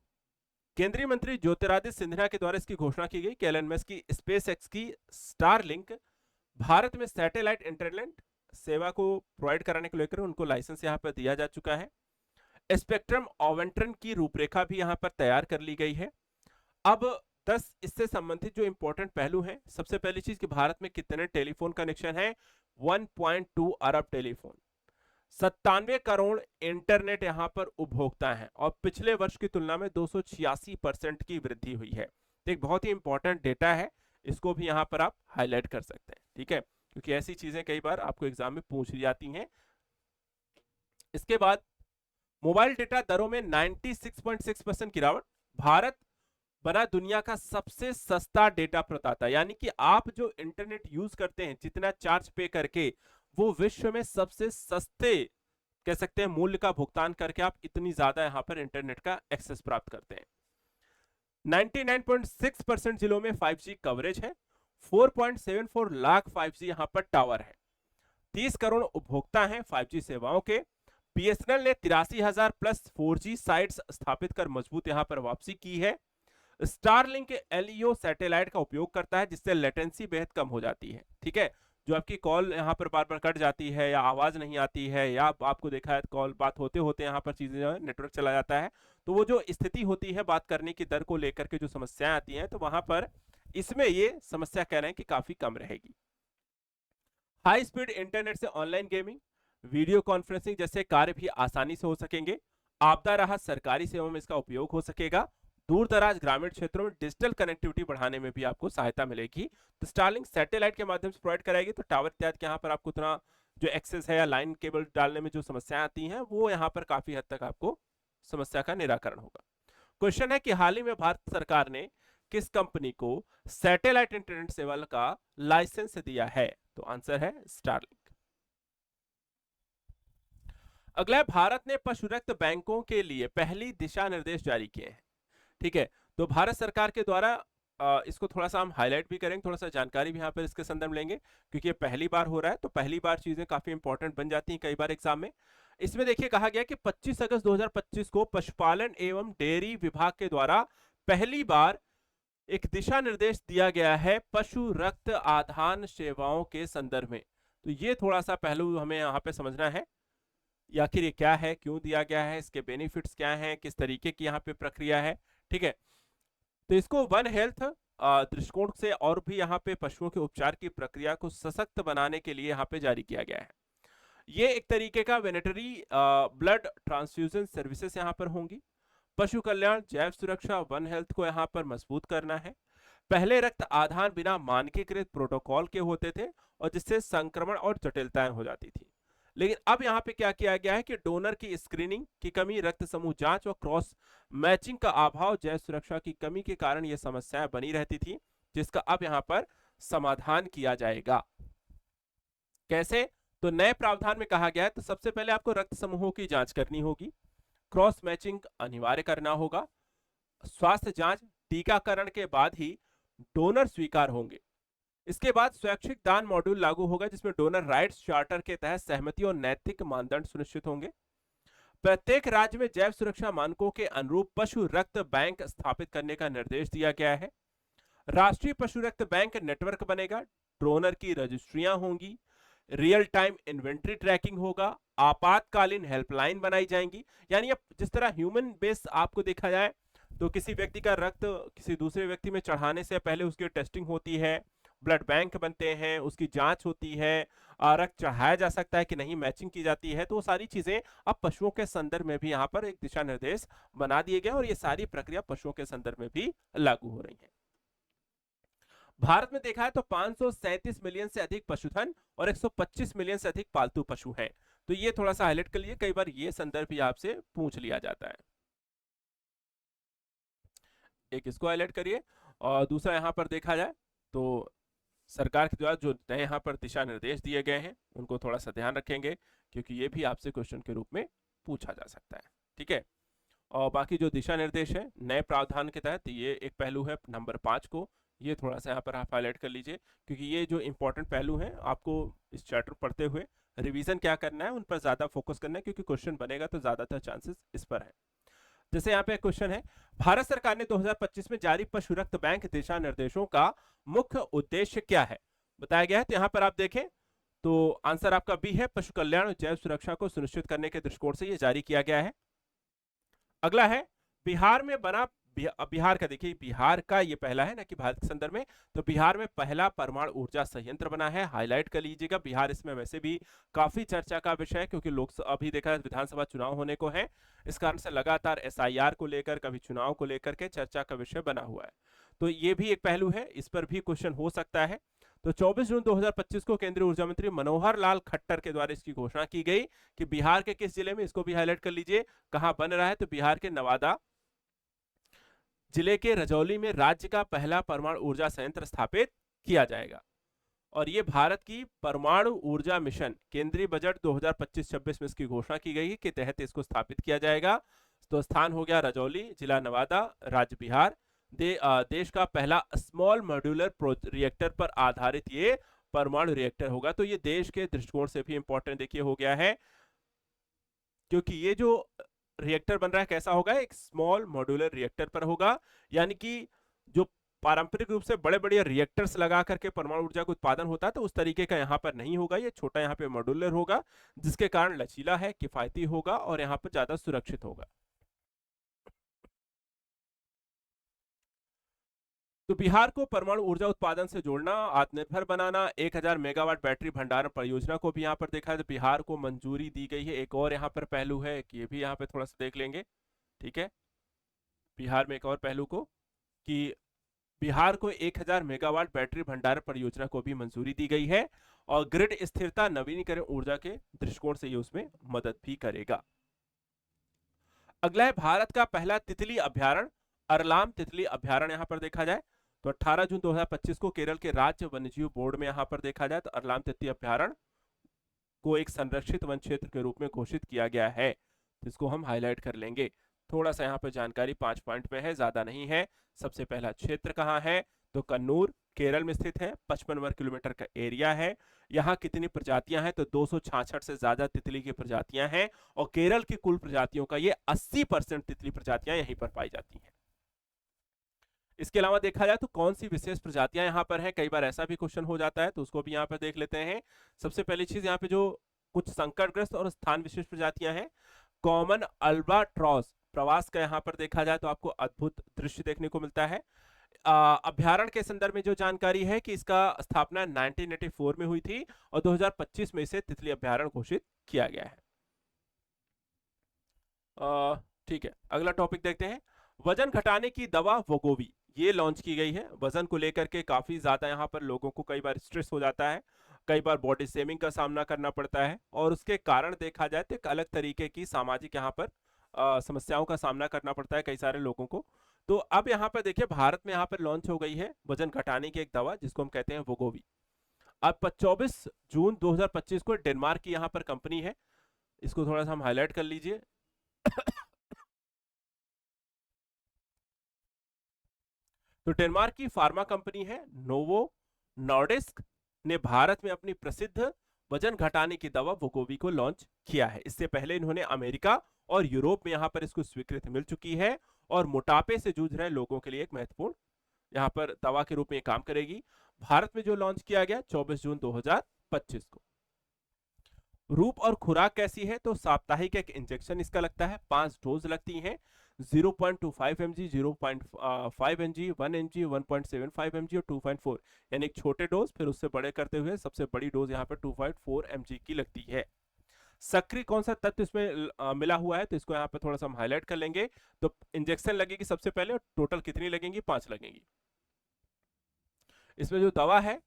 केंद्रीय मंत्री ज्योतिरादित्य सिंधिया के द्वारा इसकी घोषणा की गई कि एलन मस्क की स्पेसएक्स की स्टारलिंक भारत में सैटेलाइट इंटरनेट सेवा को प्रोवाइड कराने को लेकर उनको लाइसेंस यहाँ पर दिया जा चुका है। स्पेक्ट्रम आवंटन की रूपरेखा भी यहाँ पर तैयार कर ली गई है। अब 10 इससे संबंधित जो इंपॉर्टेंट पहलू हैं, सबसे पहली चीज कि भारत में कितने टेलीफोन कनेक्शन हैं, 1.2 अरब टेलीफोन, 97 करोड़ इंटरनेट यहाँ पर उपभोक्ता हैं और पिछले वर्ष की तुलना में 286% की वृद्धि हुई है। तो एक बहुत ही इंपॉर्टेंट डेटा है, इसको भी यहाँ पर आप हाईलाइट कर सकते हैं, ठीक है, क्योंकि ऐसी चीजें कई बार आपको एग्जाम में पूछ ली जाती हैं। इसके बाद मोबाइल डेटा दरों में 96.6% गिरावट। भारत बना दुनिया का सबसे सस्ता डेटा प्रदाता, यानी कि आप जो इंटरनेट यूज करते हैं, जितना चार्ज पे करके, वो विश्व में सबसे सस्ते कह सकते हैं मूल्य का भुगतान करके आप इतनी ज्यादा यहां पर इंटरनेट का एक्सेस प्राप्त करते हैं। 99.6% जिलों में 5G कवरेज है। 4.74 लाख 5G यहां पर टावर है। 30 करोड़ उपभोक्ता हैं 5G सेवाओं के। बीएसएनएल ने 83,000 प्लस 4G साइट्स स्थापित कर मजबूत यहां पर वापसी की है। स्टारलिंक एलईओ सैटेलाइट का उपयोग करता है, जिससे लेटेंसी बेहद कम हो जाती है, ठीक है। जो आपकी कॉल यहाँ पर बार बार कट जाती है या आवाज नहीं आती है, या आपको देखा है कॉल बात होते होते यहाँ पर चीजें जो है नेटवर्क चला जाता है, तो वो जो स्थिति होती है बात करने की दर को लेकर के जो समस्याएं आती हैं, तो वहां पर इसमें ये समस्या कह रहे हैं कि काफी कम रहेगी। हाई स्पीड इंटरनेट से ऑनलाइन गेमिंग, वीडियो कॉन्फ्रेंसिंग जैसे कार्य भी आसानी से हो सकेंगे। आपदा राहत सरकारी सेवाओं में इसका उपयोग हो सकेगा। दूर दराज ग्रामीण क्षेत्रों में डिजिटल कनेक्टिविटी बढ़ाने में भी आपको सहायता मिलेगी। तो स्टारलिंक सैटेलाइट के माध्यम से प्रोवाइड कराएगी, तो टावर इत्यादि के यहाँ पर आपको उतना जो एक्सेस है या लाइन केबल डालने में जो समस्याएं आती हैं, वो यहाँ पर काफी हद तक आपको समस्या का निराकरण होगा। क्वेश्चन है कि हाल ही में भारत सरकार ने किस कंपनी को सैटेलाइट इंटरनेट सेवा का लाइसेंस दिया है? तो आंसर है स्टारलिंक। अगला, भारत ने पशु रक्त बैंकों के लिए पहली दिशा निर्देश जारी किए हैं, ठीक है। तो भारत सरकार के द्वारा इसको थोड़ा सा हम हाईलाइट भी करेंगे, थोड़ा सा जानकारी भी यहाँ पर इसके संदर्भ लेंगे, क्योंकि ये पहली बार हो रहा है, तो पहली बार चीजें काफी इंपॉर्टेंट बन जाती हैं कई बार एग्जाम में। इसमें देखिए कहा गया कि 25 अगस्त 2025 को पशुपालन एवं डेयरी विभाग के द्वारा पहली बार एक दिशा निर्देश दिया गया है पशु रक्त आधान सेवाओं के संदर्भ में। तो ये थोड़ा सा पहलू हमें यहाँ पे समझना है, आखिर ये क्या है, क्यों दिया गया है, इसके बेनिफिट्स क्या हैं, किस तरीके की यहाँ पे प्रक्रिया है, ठीक है। तो इसको वन हेल्थ दृष्टिकोण से और भी यहाँ पे पशुओं के उपचार की प्रक्रिया को सशक्त बनाने के लिए यहाँ पे जारी किया गया है। ये एक तरीके का वेनेटरी ब्लड ट्रांसफ्यूजन सर्विसेज यहाँ पर होंगी। पशु कल्याण, जैव सुरक्षा, वन हेल्थ को यहाँ पर मजबूत करना है। पहले रक्त आधान बिना मानकीकृत प्रोटोकॉल के होते थे और जिससे संक्रमण और जटिलताएं हो जाती थी, लेकिन अब यहाँ पे क्या किया गया है कि डोनर की स्क्रीनिंग की कमी, रक्त समूह जांच और क्रॉस मैचिंग का अभाव, जैव सुरक्षा की कमी के कारण ये समस्याएं बनी रहती थी, जिसका अब यहाँ पर समाधान किया जाएगा। कैसे? तो नए प्रावधान में कहा गया है, तो सबसे पहले आपको रक्त समूहों की जांच करनी होगी, क्रॉस मैचिंग अनिवार्य करना होगा, स्वास्थ्य जांच, टीकाकरण के बाद ही डोनर स्वीकार होंगे। इसके बाद स्वैच्छिक दान मॉड्यूल लागू होगा, जिसमें डोनर राइट्स चार्टर के तहत सहमति और नैतिक मानदंड सुनिश्चित होंगे। प्रत्येक राज्य में जैव सुरक्षा मानकों के अनुरूप पशु रक्त बैंक स्थापित करने का निर्देश दिया गया है। राष्ट्रीय पशु रक्त बैंक नेटवर्क बनेगा, डोनर की रजिस्ट्रियां होंगी, रियल टाइम इन्वेंट्री ट्रैकिंग होगा, आपातकालीन हेल्पलाइन बनाई जाएंगी। यानी अब जिस तरह ह्यूमन बेस आपको देखा जाए तो किसी व्यक्ति का रक्त किसी दूसरे व्यक्ति में चढ़ाने से पहले उसकी टेस्टिंग होती है, ब्लड बैंक बनते हैं, उसकी जांच होती है, रक्त चढ़ाया जा सकता है कि नहीं, मैचिंग की जाती है, तो वो सारी चीजें अब पशुओं के संदर्भ में भी यहाँ पर एक दिशा निर्देश बना दिए गए और ये सारी प्रक्रिया पशुओं के संदर्भ में भी लागू हो रही है। भारत में देखा है तो 537 मिलियन से अधिक पशुधन और 125 मिलियन से अधिक पालतू पशु हैं। तो ये थोड़ा सा हाईलाइट कर लिए, कई बार ये संदर्भ भी आपसे पूछ लिया जाता है। एक इसको हाईलाइट करिए, और दूसरा यहाँ पर देखा जाए तो सरकार के द्वारा जो नए यहाँ पर दिशा निर्देश दिए गए हैं उनको थोड़ा सा ध्यान रखेंगे, क्योंकि ये भी आपसे क्वेश्चन के रूप में पूछा जा सकता है। ठीक है। और बाकी जो दिशा निर्देश है नए प्रावधान के तहत, ये एक पहलू है नंबर 5 को, ये थोड़ा सा यहाँ पर आप हाईलाइट कर लीजिए, क्योंकि ये जो इंपॉर्टेंट पहलू हैं आपको इस चैप्टर पढ़ते हुए रिवीजन क्या करना है, उन पर ज्यादा फोकस करना है, क्योंकि क्वेश्चन बनेगा तो ज्यादातर चांसेस इस पर है। जैसे यहाँ पे क्वेश्चन है, भारत सरकार ने 2025 में जारी पशु रक्त बैंक दिशा निर्देशों का मुख्य उद्देश्य क्या है, बताया गया है। तो यहाँ पर आप देखें तो आंसर आपका बी है, पशु कल्याण और जैव सुरक्षा को सुनिश्चित करने के दृष्टिकोण से ये जारी किया गया है। अगला है, बिहार में बना, बिहार का देखिए, बिहार का ये पहला है ना कि भारत के संदर्भ में, तो बिहार में पहला परमाणु ऊर्जा संयंत्र बना है, हाईलाइट कर लीजिएगा। बिहार इसमें वैसे भी काफी चर्चा का विषय है, क्योंकि लोकसभा अभी देखा विधानसभा चुनाव होने को है, इस कारण से लगातार एसआईआर को लेकर, कभी चुनाव को लेकर के चर्चा का विषय बना हुआ है। तो ये भी एक पहलू है, इस पर भी क्वेश्चन हो सकता है। तो 24 जून 2025 को केंद्रीय ऊर्जा मंत्री मनोहर लाल खट्टर के द्वारा इसकी घोषणा की गई कि बिहार के किस जिले में, इसको भी हाईलाइट कर लीजिए, कहां बन रहा है, तो बिहार के नवादा जिले के रजौली में राज्य का पहला परमाणु ऊर्जा संयंत्र स्थापित किया जाएगा। और ये भारत की परमाणु ऊर्जा मिशन केंद्रीय बजट 2025-26 में इसकी घोषणा की गई है कि तहत इसको स्थापित किया जाएगा। तो स्थान हो गया रजौली, जिला नवादा, राज्य बिहार। देश का पहला स्मॉल मॉड्यूलर रिएक्टर पर आधारित ये परमाणु रिएक्टर होगा। तो ये देश के दृष्टिकोण से भी इंपॉर्टेंट देखिए हो गया है, क्योंकि ये जो रिएक्टर बन रहा है कैसा होगा, एक स्मॉल मॉड्यूलर रिएक्टर पर होगा, यानी कि जो पारंपरिक रूप से बड़े बड़े रिएक्टर्स लगा करके परमाणु ऊर्जा का उत्पादन होता है, तो उस तरीके का यहाँ पर नहीं होगा, ये छोटा यहाँ पे मॉड्यूलर होगा, जिसके कारण लचीला है, किफायती होगा और यहाँ पर ज्यादा सुरक्षित होगा। तो बिहार को परमाणु ऊर्जा उत्पादन से जोड़ना, आत्मनिर्भर बनाना, 1000 मेगावाट बैटरी भंडारण परियोजना को भी यहाँ पर देखा है, तो बिहार को मंजूरी दी गई है। एक और यहाँ पर पहलू है कि ये भी यहाँ पे थोड़ा सा देख लेंगे, ठीक है। बिहार में एक और पहलू को कि बिहार को 1000 मेगावाट बैटरी भंडारण परियोजना को भी मंजूरी दी गई है, और ग्रिड स्थिरता नवीनीकरण ऊर्जा के दृष्टिकोण से ये उसमें मदद भी करेगा। अगला है, भारत का पहला तितली अभ्यारण्य, अरलाम तितली अभ्यारण्य यहाँ पर देखा जाए तो 18 जून 2025 को केरल के राज्य वन्यजीव बोर्ड में यहाँ पर देखा जाए तो अरलाम तितली अभ्यारण्य को एक संरक्षित वन क्षेत्र के रूप में घोषित किया गया है। इसको हम हाईलाइट कर लेंगे। थोड़ा सा यहाँ पर जानकारी 5 पॉइंट में है, ज्यादा नहीं है। सबसे पहला क्षेत्र कहाँ है, तो कन्नूर केरल में स्थित है, 55 वर्ग किलोमीटर का एरिया है। यहाँ कितनी प्रजातियां हैं, तो 266 से ज्यादा तितली की प्रजातियां हैं, और केरल की कुल प्रजातियों का ये 80% तितली प्रजातियां यहीं पर पाई जाती हैं। इसके अलावा देखा जाए तो कौन सी विशेष प्रजातियां यहाँ पर हैं, कई बार ऐसा भी क्वेश्चन हो जाता है, तो उसको भी यहाँ पर देख लेते हैं। सबसे पहली चीज यहाँ पे जो कुछ संकटग्रस्त और स्थान विशेष प्रजातियां हैं, कॉमन अल्बाट्रॉस प्रवास का यहाँ पर देखा जाए तो आपको अद्भुत दृश्य देखने को मिलता है। अभ्यारण्य के संदर्भ में जो जानकारी है कि इसका स्थापना 1984 में हुई थी और 2025 में इसे तितली अभ्यारण्य घोषित किया गया है। ठीक है, अगला टॉपिक देखते हैं। वजन घटाने की दवा वोगोवी ये लॉन्च की गई है। वजन को लेकर के काफी ज्यादा यहाँ पर लोगों को कई बार स्ट्रेस हो जाता है, कई बार बॉडी शेमिंग का सामना करना पड़ता है, और उसके कारण देखा जाए तो एक अलग तरीके की सामाजिक यहाँ पर समस्याओं का सामना करना पड़ता है कई सारे लोगों को। तो अब यहाँ पर देखिए भारत में यहाँ पर लॉन्च हो गई है वजन घटाने की एक दवा जिसको हम कहते हैं वोगोवी। अब 24 जून 2025 को डेनमार्क की यहाँ पर कंपनी है, इसको थोड़ा सा हम हाईलाइट कर लीजिए। तो डेनमार्क की फार्मा कंपनी है नोवो नॉर्डिस्क ने भारत में अपनी प्रसिद्ध वजन घटाने की दवा वोगोवी को लॉन्च किया है। इससे पहले इन्होंने अमेरिका और यूरोप में यहां पर इसको स्वीकृति मिल चुकी है, और मोटापे से जूझ रहे लोगों के लिए एक महत्वपूर्ण यहां पर दवा के रूप में काम करेगी। भारत में जो लॉन्च किया गया 24 जून 2025 को। रूप और खुराक कैसी है, तो साप्ताहिक एक इंजेक्शन इसका लगता है, 5 डोज लगती हैं, 0.25 mg, 0.5 mg, 1 mg, 1.75 mg और 2.4, यानी एक छोटे डोज फिर उससे बड़े करते हुए सबसे बड़ी डोज यहाँ पर 2.4 mg की लगती है। सक्रिय कौन सा तत्व इसमें मिला हुआ है, तो इसको यहाँ पे थोड़ा सा हम हाईलाइट कर लेंगे। तो इंजेक्शन लगेगी सबसे पहले, और टोटल कितनी लगेंगी, 5 लगेंगी। इसमें जो दवा है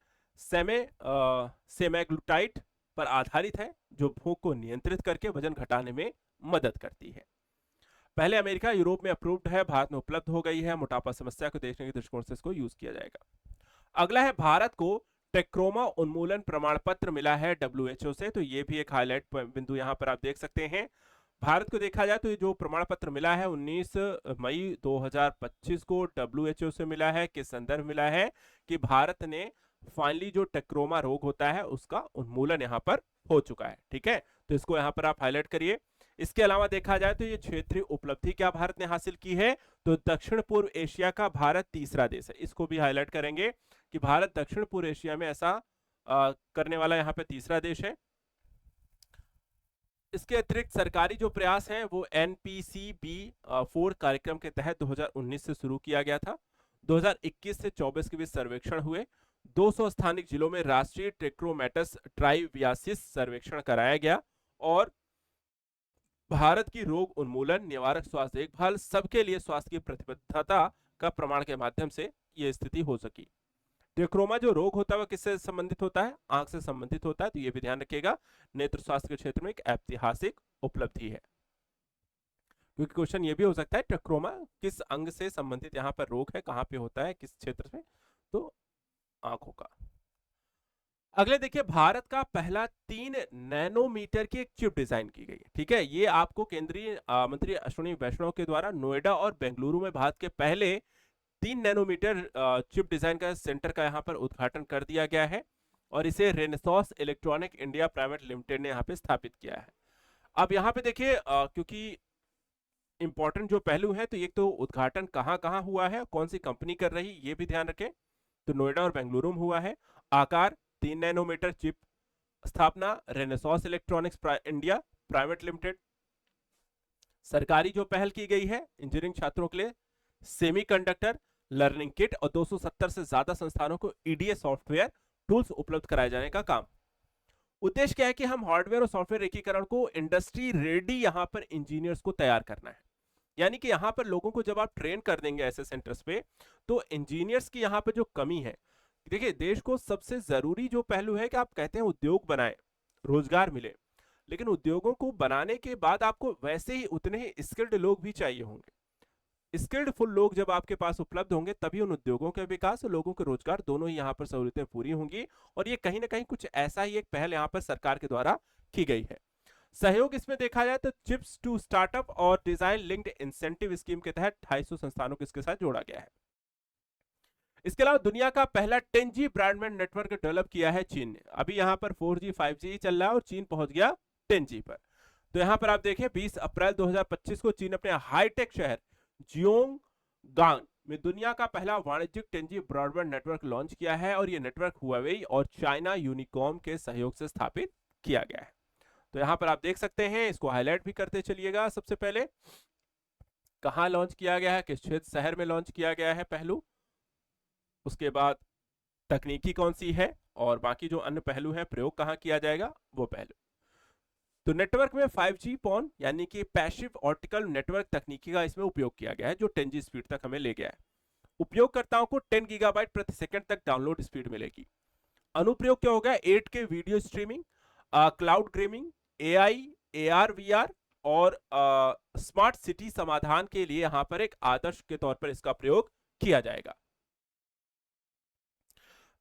सेमेग्लुटाइड पर आधारित है, जो भूख को नियंत्रित करके वजन घटाने में मदद करती है। पहले अमेरिका यूरोप में अप्रूव्ड है, भारत में उपलब्ध हो गई है। मोटापा समस्या को देखने के दृष्टिकोण से इसको यूज किया जाएगा। अगला है, भारत को टेक्रोमा उन्मूलन प्रमाण पत्र मिला है WHO से, तो ये भी एक हाईलाइट बिंदु यहां पर आप देख सकते हैं। भारत को देखा जाए तो ये जो प्रमाण पत्र मिला है 19 मई 2025 को डब्ल्यूएचओ से मिला है, किस संदर्भ मिला है कि भारत ने फाइनली जो टेक्रोमा रोग होता है उसका उन्मूलन यहाँ पर हो चुका है। ठीक है, तो इसको यहाँ पर आप हाईलाइट करिए। इसके अलावा देखा जाए तो ये क्षेत्रीय उपलब्धि क्या भारत ने हासिल की है, तो दक्षिण पूर्व एशिया का भारत तीसरा देश है। इसको भी हाईलाइट करेंगे कि भारत दक्षिण पूर्व एशिया में ऐसा करने वाला यहाँ पे तीसरा देश है। इसके अतिरिक्त सरकारी जो प्रयास हैं वो NPCB 4 कार्यक्रम के तहत 2019 से शुरू किया गया था। 2021 से 24 के बीच सर्वेक्षण हुए। 200 स्थानिक जिलों में राष्ट्रीय ट्रिक्रोमेटस ट्राइवियासिस सर्वेक्षण कराया गया और भारत की रोग उन्मूलन, निवारक स्वास्थ्य देखभाल, सबके लिए स्वास्थ्य की प्रतिबद्धता का प्रमाण के माध्यम से यह स्थिति हो सकी। ट्रिक्रोमा जो रोग होता है वह किससे संबंधित होता है, आंख से संबंधित होता है, तो ये भी ध्यान रखिएगा। नेत्र स्वास्थ्य के क्षेत्र में एक ऐतिहासिक उपलब्धि है, क्योंकि क्वेश्चन ये भी हो सकता है ट्रिक्रोमा किस अंग से संबंधित यहाँ पर रोग है, कहाँ पे होता है, किस क्षेत्र में, तो आंखों का। अगले देखिए, भारत का पहला 3 नैनोमीटर की एक चिप डिजाइन की गई है। ठीक है, ये आपको केंद्रीय मंत्री अश्विनी वैष्णव के द्वारा नोएडा और बेंगलुरु में भारत के पहले 3 नैनोमीटर चिप डिजाइन का सेंटर का यहाँ पर उद्घाटन कर दिया गया है और इसे Renesas electronic India private limited ने यहाँ पे स्थापित किया है। अब यहाँ पे देखिए, क्योंकि इंपॉर्टेंट जो पहलू है, तो एक तो उद्घाटन कहाँ कहाँ हुआ है, कौन सी कंपनी कर रही, ये भी ध्यान रखें। तो नोएडा और बेंगलुरु में हुआ है। आकार 3 नैनोमीटर चिप, स्थापना Renesas electronics India private limited. सरकारी जो पहल की गई है इंजीनियरिंग छात्रों के लिए सेमीकंडक्टर लर्निंग किट और 270 से ज्यादा संस्थानों को ईडीए सॉफ्टवेयर टूल्स उपलब्ध कराए जाने का काम। उद्देश्य क्या है कि हम हार्डवेयर और सॉफ्टवेयर एकीकरण को इंडस्ट्री रेडी यहां पर इंजीनियर्स को तैयार करना है। यानी कि यहां पर लोगों को जब आप ट्रेन कर देंगे ऐसे सेंटर्स पे, तो इंजीनियर्स की यहां पर जो कमी है, देखिए देश को सबसे जरूरी जो पहलू है कि आप कहते हैं उद्योग बनाए, रोजगार मिले, लेकिन उद्योगों को बनाने के बाद आपको वैसे ही उतने ही स्किल्ड लोग भी चाहिए होंगे। स्किल्ड फुल लोग जब आपके पास उपलब्ध होंगे तभी उन उद्योगों के विकास और लोगों के रोजगार दोनों ही यहाँ पर सहूलियतें पूरी होंगी। और ये कहीं ना कहीं कुछ ऐसा ही एक पहल यहाँ पर सरकार के द्वारा की गई है। सहयोग इसमें देखा जाए तो चिप्स टू स्टार्टअप और डिजाइन लिंक्ड इंसेंटिव स्कीम के तहत 250 संस्थानों को इसके साथ जोड़ा गया है। इसके अलावा दुनिया का पहला 10G ब्रॉडबैंड नेटवर्क डेवलप किया है चीन ने। अभी यहाँ पर 4G 5G चल रहा है और चीन पहुंच गया 10G पर। तो यहाँ पर आप देखें 20 अप्रैल 2025 को चीन अपने हाईटेक शहर जियोंगगांग में दुनिया का पहला वाणिज्यिक 10G ब्रॉडबैंड नेटवर्क लॉन्च किया है और यह नेटवर्क हुआवेई और चाइना यूनिकॉम के सहयोग से स्थापित किया गया है। तो यहां पर आप देख सकते हैं, इसको हाईलाइट भी करते चलिएगा। सबसे पहले कहां लॉन्च किया गया है, किस क्षेत्र शहर में लॉन्च किया गया है पहलू, उसके बाद तकनीकी कौन सी है और बाकी जो अन्य पहलू है प्रयोग कहां किया जाएगा वो पहलू। तो नेटवर्क में 5G पॉन यानी कि पैसिव ऑप्टिकल नेटवर्क तकनीकी का इसमें उपयोग किया गया है जो 10G स्पीड तक हमें ले गया है। उपयोगकर्ताओं को 10 गीगाबाइट प्रति सेकंड तक डाउनलोड स्पीड मिलेगी। अनुप्रयोग क्या होगा, 8K video streaming, cloud gaming, AI, AR, VR और स्मार्ट सिटी समाधान के लिए यहां पर एक आदर्श के तौर पर इसका प्रयोग किया जाएगा।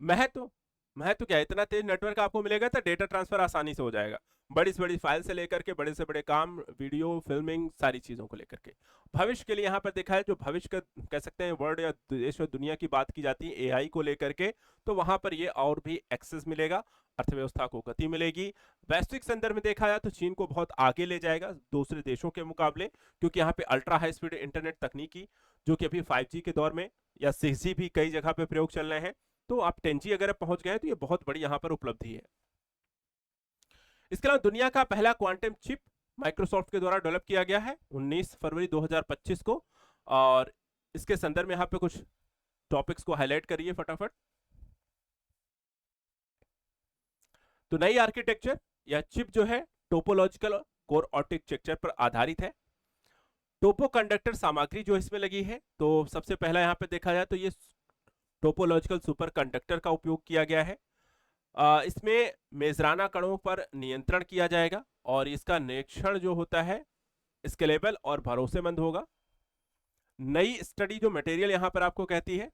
महत्व क्या है, इतना तेज नेटवर्क आपको मिलेगा तो डेटा ट्रांसफर आसानी से हो जाएगा, बड़ी से बड़ी फाइल से लेकर के बड़े से बड़े काम, वीडियो फिल्मिंग, सारी चीजों को लेकर के। भविष्य के लिए यहाँ पर देखा है, जो भविष्य का कह सकते हैं वर्ल्ड या देश और दुनिया की बात की जाती है AI को लेकर के, तो वहां पर ये और भी एक्सेस मिलेगा, अर्थव्यवस्था को गति मिलेगी। वैश्विक संदर्भ में देखा जाए तो चीन को बहुत आगे ले जाएगा दूसरे देशों के मुकाबले, क्योंकि यहाँ पे अल्ट्रा हाई स्पीड इंटरनेट तकनीकी जो कि अभी 5G के दौर में या 6G भी कई जगह पे प्रयोग चल रहे हैं, तो आप 10G अगर पहुंच गए तो ये बहुत बड़ी यहां पर उपलब्धि है। इसके अलावा दुनिया का पहला क्वांटम चिप माइक्रोसॉफ्ट के द्वारा डेवलप किया गया है 19 फरवरी 2025 को। और इसके संदर्भ में यहां पे कुछ टॉपिक्स को हाईलाइट करिए फटाफट। तो नई आर्किटेक्चर या चिप जो है टोपोलॉजिकल कोर आर्किटेक्चर पर आधारित है। टोपो कंडक्टर सामग्री जो इसमें लगी है, तो सबसे पहला यहां पे देखा जाए तो ये टोपोलॉजिकल सुपर कंडक्टर का उपयोग किया गया है। इसमें मेजराना कणों पर नियंत्रण किया जाएगा और इसका निरीक्षण जो होता है स्केलेबल और भरोसेमंद होगा। नई स्टडी जो मटेरियल यहां पर आपको कहती है,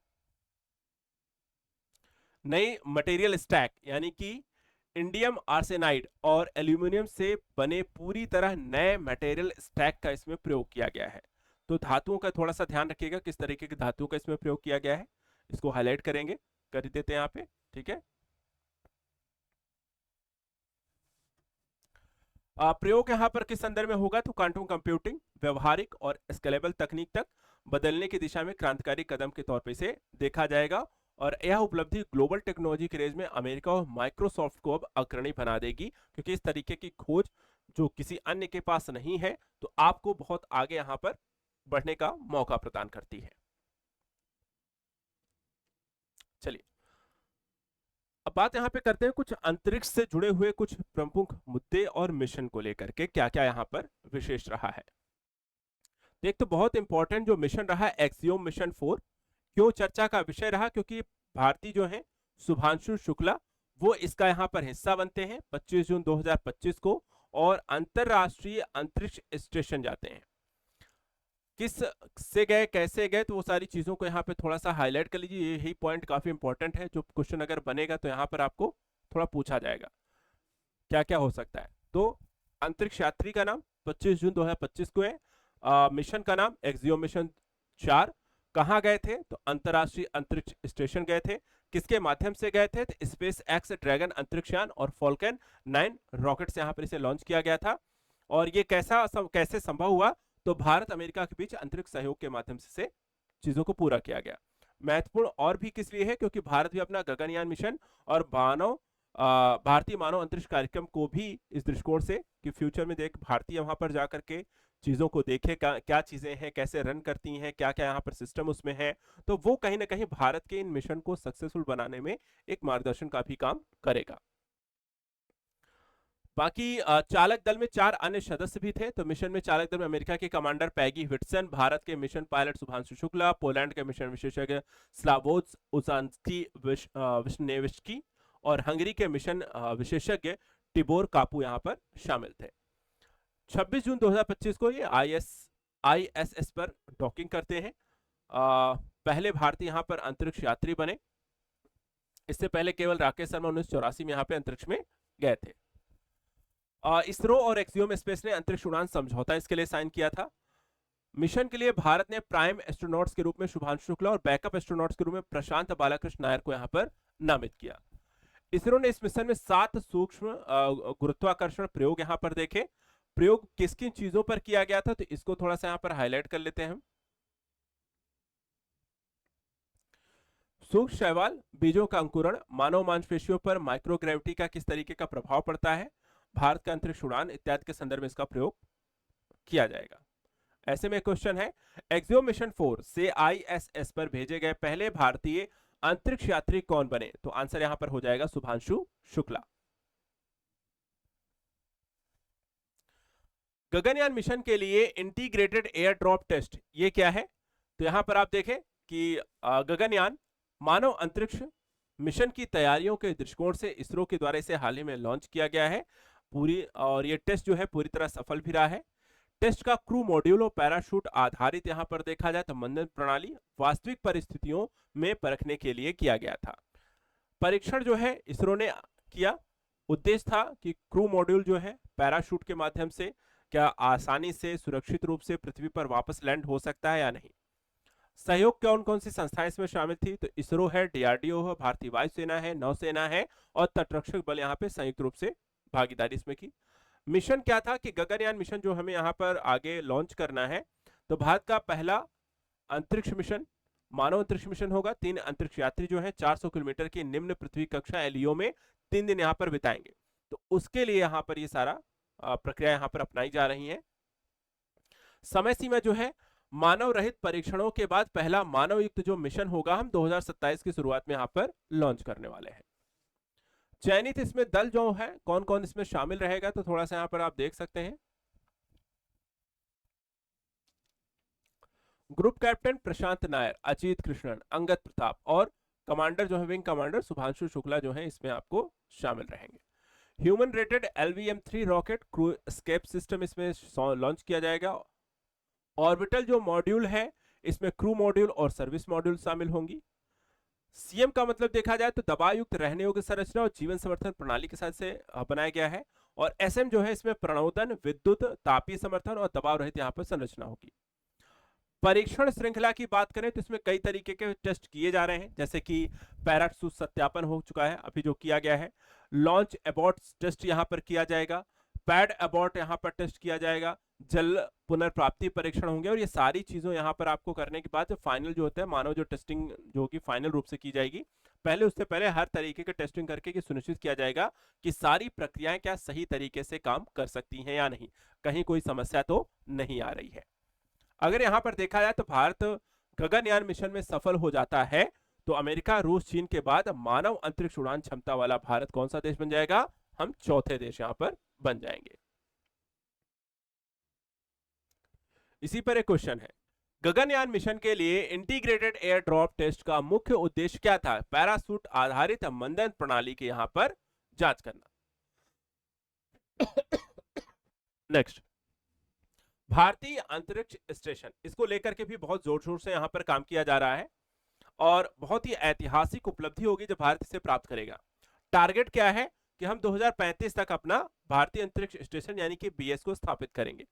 नई मटेरियल स्टैक यानी कि इंडियम आर्सेनाइड और एल्यूमिनियम से बने पूरी तरह नए मटेरियल स्टैक का इसमें प्रयोग किया गया है। तो धातुओं का थोड़ा सा ध्यान रखिएगा, किस तरीके की धातुओं का इसमें प्रयोग किया गया है, इसको हाईलाइट करेंगे, कर देते हैं यहाँ पे, ठीक है। प्रयोग यहाँ पर किस संदर्भ में होगा, तो क्वांटम कंप्यूटिंग व्यवहारिक और स्केलेबल तकनीक तक बदलने की दिशा में क्रांतिकारी कदम के तौर पर इसे देखा जाएगा। और यह उपलब्धि ग्लोबल टेक्नोलॉजी क्रेज में अमेरिका और माइक्रोसॉफ्ट को अब अग्रणी बना देगी, क्योंकि इस तरीके की खोज जो किसी अन्य के पास नहीं है, तो आपको बहुत आगे यहां पर बढ़ने का मौका प्रदान करती है। चलिए अब बात यहां पे करते हैं कुछ अंतरिक्ष से जुड़े हुए कुछ प्रमुख मुद्दे और मिशन को लेकर के क्या क्या यहां पर विशेष रहा है। एक तो बहुत इंपॉर्टेंट जो मिशन रहा एक्सियोम मिशन 4, क्यों चर्चा का विषय रहा, क्योंकि भारतीय जो है शुभांशु शुक्ला वो इसका यहां पर हिस्सा बनते हैं 25 जून 2025 को, और अंतरराष्ट्रीय अंतरिक्ष स्टेशन जाते हैं। किस से गए, कैसे गए, तो वो सारी चीजों को यहाँ पे थोड़ा सा हाईलाइट कर लीजिए, यही पॉइंट काफी इंपॉर्टेंट है, जो क्वेश्चन अगर बनेगा तो यहाँ पर आपको थोड़ा पूछा जाएगा क्या क्या हो सकता है। तो अंतरिक्ष यात्री का नाम 25 जून 2025 को है। मिशन का नाम एक्सियोम मिशन 4। कहाँ गए थे, तो अंतरराष्ट्रीय अंतरिक्ष स्टेशन गए थे। किसके माध्यम से गए थे, तो स्पेस एक्स ड्रैगन अंतरिक्षयान और फॉल्कन 9 रॉकेट से यहाँ पर इसे लॉन्च किया गया था। और ये कैसे संभव हुआ, तो भारत अमेरिका के बीच अंतरिक्ष सहयोग के माध्यम से चीजों को पूरा किया गया। महत्वपूर्ण और भी किस लिए है, क्योंकि भारत भी अपना गगनयान मिशन और भारतीय मानव अंतरिक्ष कार्यक्रम को भी इस दृष्टिकोण से कि फ्यूचर में देख भारतीय वहां पर जाकर के चीजों को देखे, क्या चीजें हैं, कैसे रन करती हैं, क्या क्या यहाँ पर सिस्टम उसमें है, तो वो कहीं ना कहीं भारत के इन मिशन को सक्सेसफुल बनाने में एक मार्गदर्शन का भी काम करेगा। बाकी चालक दल में 4 अन्य सदस्य भी थे। तो मिशन में चालक दल में अमेरिका के कमांडर पैगी व्हिटसन, भारत के mission pilot Shubhanshu Shukla, Poland के मिशन विशेषज्ञ स्लावोज उजांस्की विश्नेविस्की और हंगरी के मिशन विशेषज्ञ टिबोर कापू यहां पर शामिल थे। 26 जून 2025 को ये ISS पर डॉकिंग करते हैं। पहले भारतीय यहां पर अंतरिक्ष यात्री बने। इससे पहले केवल राकेश शर्मा 1984 में यहां पे अंतरिक्ष में गए थे। इसरो और एक्सियोम स्पेस ने अंतरिक्ष उड़ान समझौता इसके लिए साइन किया था। मिशन के लिए भारत ने प्राइम एस्ट्रोनॉट्स के रूप में शुभांशु शुक्ला और बैकअप एस्ट्रोनॉट्स के रूप में प्रशांत बालाकृष्ण नायर को यहां पर नामित किया। इसरो ने इस मिशन में 7 सूक्ष्म गुरुत्वाकर्षण प्रयोग यहां पर देखे। प्रयोग किस किन चीजों पर किया गया था, तो इसको थोड़ा सा यहां पर हाईलाइट कर लेते हैं हम। सूक्ष्म शैवाल बीजों का अंकुरण, मानव मांसपेशियों पर माइक्रोग्रेविटी का किस तरीके का प्रभाव पड़ता है, भारत का अंतरिक्ष उड़ान इत्यादि के संदर्भ में इसका प्रयोग किया जाएगा। ऐसे में क्वेश्चन है एक्सियोम मिशन 4 से ISS पर भेजे गए पहले भारतीय अंतरिक्ष यात्री कौन बने, तो आंसर यहां पर हो जाएगा शुभांशु शुक्ला। गगनयान मिशन के लिए इंटीग्रेटेड एयर ड्रॉप टेस्ट ये क्या है, तो यहां पर आप देखें कि गगनयान मानव अंतरिक्ष मिशन की तैयारियों के दृष्टिकोण से इसरो के द्वारा इसे हाल ही में लॉन्च किया गया है पूरी, और ये टेस्ट जो है पूरी तरह सफल भी रहा है। टेस्ट का क्रू मॉड्यूल और पैराशूट आधारित यहां पर देखा जाए तो मंदन प्रणाली वास्तविक परिस्थितियों में परखने के लिए किया गया था। परीक्षण जो है इसरो ने किया, उद्देश्य था कि क्रू मॉड्यूल जो है पैराशूट के माध्यम से क्या आसानी से सुरक्षित रूप से पृथ्वी पर वापस लैंड हो सकता है या नहीं। सहयोग कौन कौन सी संस्थाएं इसमें शामिल थी, तो इसरो है, DRDO है, भारतीय वायुसेना है, नौसेना है और तटरक्षक बल यहाँ पे संयुक्त रूप से भागीदारी इसमें की। मिशन क्या था कि गगनयान मिशन जो हमें यहाँ पर आगे लॉन्च करना है, तो भारत का पहला अंतरिक्ष मिशन मानव अंतरिक्ष मिशन होगा। 3 अंतरिक्ष यात्री जो है 400 किलोमीटर की निम्न पृथ्वी कक्षा LEO में 3 दिन यहाँ पर बिताएंगे। तो उसके लिए यहाँ पर ये सारा प्रक्रिया यहाँ पर अपनाई जा रही है। समय सीमा जो है मानव रहित परीक्षणों के बाद पहला मानव युक्त जो मिशन होगा हम 2027 की शुरुआत में यहां पर लॉन्च करने वाले हैं। चयनित इसमें दल जो है कौन कौन इसमें शामिल रहेगा, तो थोड़ा सा यहां पर आप देख सकते हैं। ग्रुप कैप्टन प्रशांत नायर, अजीत कृष्णन, अंगद प्रताप और कमांडर जो है विंग कमांडर शुभांशु शुक्ला जो है इसमें आपको शामिल रहेंगे। Human rated LVM-3 rocket crew escape system इसमें लॉन्च किया जाएगा। ऑर्बिटल जो मॉड्यूल है इसमें क्रू मॉड्यूल और सर्विस मॉड्यूल शामिल होंगी। सीएम का मतलब देखा जाए तो दबाव युक्त रहने योग्य संरचना और जीवन समर्थन प्रणाली के साथ से बनाया गया है। और एसएम जो है इसमें प्रणोदन, विद्युत, तापीय समर्थन और दबाव रहित यहाँ पर संरचना होगी। परीक्षण श्रृंखला की बात करें तो इसमें कई तरीके के टेस्ट किए जा रहे हैं, जैसे कि पैराशूट सत्यापन हो चुका है अभी जो किया गया है, लॉन्च अबॉर्ट टेस्ट यहां पर किया जाएगा, पैड अबॉर्ट यहां पर टेस्ट किया जाएगा, जल पुनर्प्राप्ति परीक्षण होंगे। और ये सारी चीजों यहां पर आपको करने के बाद जो फाइनल जो होता है मानव जो टेस्टिंग जो कि फाइनल रूप से की जाएगी, पहले उससे पहले हर तरीके के टेस्टिंग करके कि सुनिश्चित किया जाएगा कि सारी प्रक्रियाएं क्या सही तरीके से काम कर सकती हैं या नहीं, कहीं कोई समस्या तो नहीं आ रही है। अगर यहां पर देखा जाए तो भारत गगनयान मिशन में सफल हो जाता है तो अमेरिका, रूस, चीन के बाद मानव अंतरिक्ष उड़ान क्षमता वाला भारत कौन सा देश बन जाएगा? हम चौथे देश यहां पर बन जाएंगे। इसी पर एक क्वेश्चन है, गगनयान मिशन के लिए इंटीग्रेटेड एयर ड्रॉप टेस्ट का मुख्य उद्देश्य क्या था? पैरासूट आधारित मंदन प्रणाली के यहां पर जांच करना। नेक्स्ट, भारतीय अंतरिक्ष स्टेशन, इसको लेकर के भी बहुत जोर शोर से यहां पर काम किया जा रहा है और बहुत ही ऐतिहासिक उपलब्धि होगी जब भारत इसे प्राप्त करेगा। टारगेट क्या है कि हम 2035 तक अपना भारतीय अंतरिक्ष स्टेशन यानी कि बीएस को स्थापित करेंगे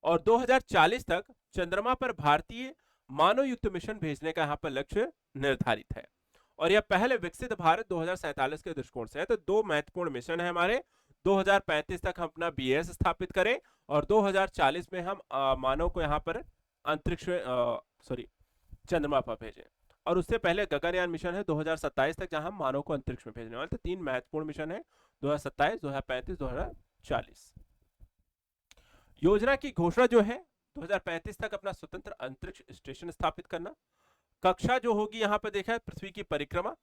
और 2040 तक चंद्रमा पर भारतीय मानव युक्त मिशन भेजने का यहां पर लक्ष्य निर्धारित है। और यह पहले विकसित भारत 2047 के दृष्टिकोण से है। तो दो महत्वपूर्ण मिशन है हमारे, 2035 तक हम अपना बीएस स्थापित करें और 2040 में हम मानव को यहाँ पर अंतरिक्ष चंद्रमा पर भेजें। और उससे पहले गगनयान मिशन है 2027 तक, जहां हम मानव को अंतरिक्ष में भेजने वाले। तो तीन महत्वपूर्ण मिशन है, 2027, 2035, 2040। योजना की घोषणा जो है 2035 तक अपना स्वतंत्र अंतरिक्ष स्टेशन स्थापित करना। कक्षा जो होगी यहां पर देखा है पृथ्वी की परिक्रमा,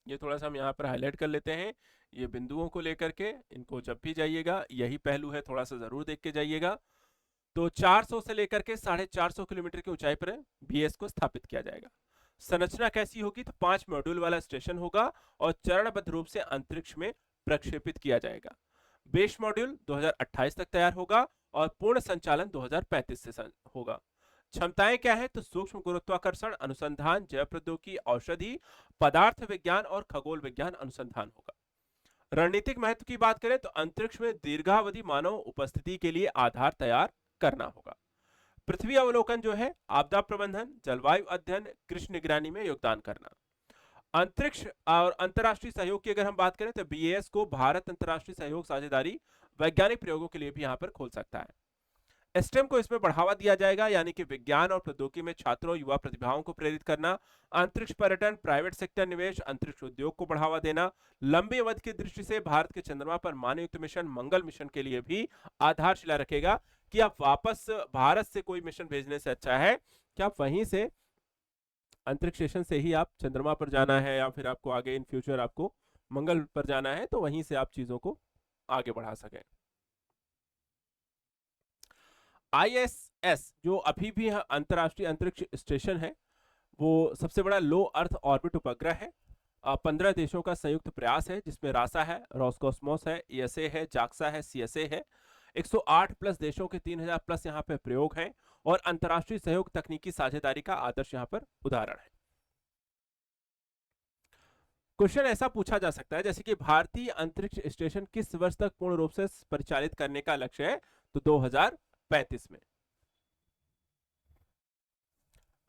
ये थोड़ा सा हम यहाँ पर हाईलाइट कर लेते हैं। ये बिंदुओं को लेकर के इनको जब भी जाइएगा यही पहलू है, थोड़ा सा जरूर देख के जाइएगा। तो 400 से लेकर के 450 किलोमीटर की ऊंचाई पर बीएस को स्थापित किया जाएगा। संरचना कैसी होगी? तो 5 मॉड्यूल वाला स्टेशन होगा और चरणबद्ध रूप से अंतरिक्ष में प्रक्षेपित किया जाएगा। बेस मॉड्यूल 2028 तक तैयार होगा और पूर्ण संचालन 2035 से होगा। क्षमताएं क्या है? तो सूक्ष्म गुरुत्वाकर्षण अनुसंधान, जैव प्रौद्योगिकी, औषधि, पदार्थ विज्ञान और खगोल विज्ञान अनुसंधान होगा। रणनीतिक महत्व की बात करें तो अंतरिक्ष में दीर्घावधि मानव उपस्थिति के लिए आधार तैयार करना होगा। पृथ्वी अवलोकन जो है, आपदा प्रबंधन, जलवायु अध्ययन, कृषि निगरानी में योगदान करना। अंतरिक्ष और अंतरराष्ट्रीय सहयोग की अगर हम बात करें तो बीएस को भारत अंतरराष्ट्रीय सहयोग साझेदारी वैज्ञानिक प्रयोगों के लिए भी यहां पर खोल सकता है। एस्टेम को इसमें बढ़ावा दिया जाएगा, यानी कि विज्ञान और प्रौद्योगिकी में छात्रों, युवा प्रतिभाओं को प्रेरित करना। अंतरिक्ष पर्यटन, प्राइवेट सेक्टर निवेश, अंतरिक्ष उद्योग को बढ़ावा देना। लंबी अवधि की दृष्टि से भारत के चंद्रमा पर मानवयुक्त मिशन, मंगल मिशन के लिए भी आधारशिला रखेगा कि आप वापस भारत से कोई मिशन भेजने से अच्छा है कि आप वहीं से अंतरिक्ष स्टेशन से ही आप चंद्रमा पर जाना है या फिर आपको आगे इन फ्यूचर आपको मंगल पर जाना है तो वहीं से आप चीजों को आगे बढ़ा सकें। आईएसएस जो अभी भी अंतरराष्ट्रीय अंतरिक्ष स्टेशन है वो सबसे बड़ा लो अर्थ ऑर्बिट उपग्रह है। 15 देशों का संयुक्त प्रयास है जिसमें रासा है, रोस्कोस्मोस है, ईएसए है, जाक्सा है, सीएसए है। 108 प्लस देशों के 3000 प्लस यहाँ पे प्रयोग हैं और अंतरराष्ट्रीय सहयोग तकनीकी साझेदारी का आदर्श यहाँ पर उदाहरण है। क्वेश्चन ऐसा पूछा जा सकता है जैसे कि भारतीय अंतरिक्ष स्टेशन किस वर्ष तक पूर्ण रूप से परिचालित करने का लक्ष्य है? तो 2035 में।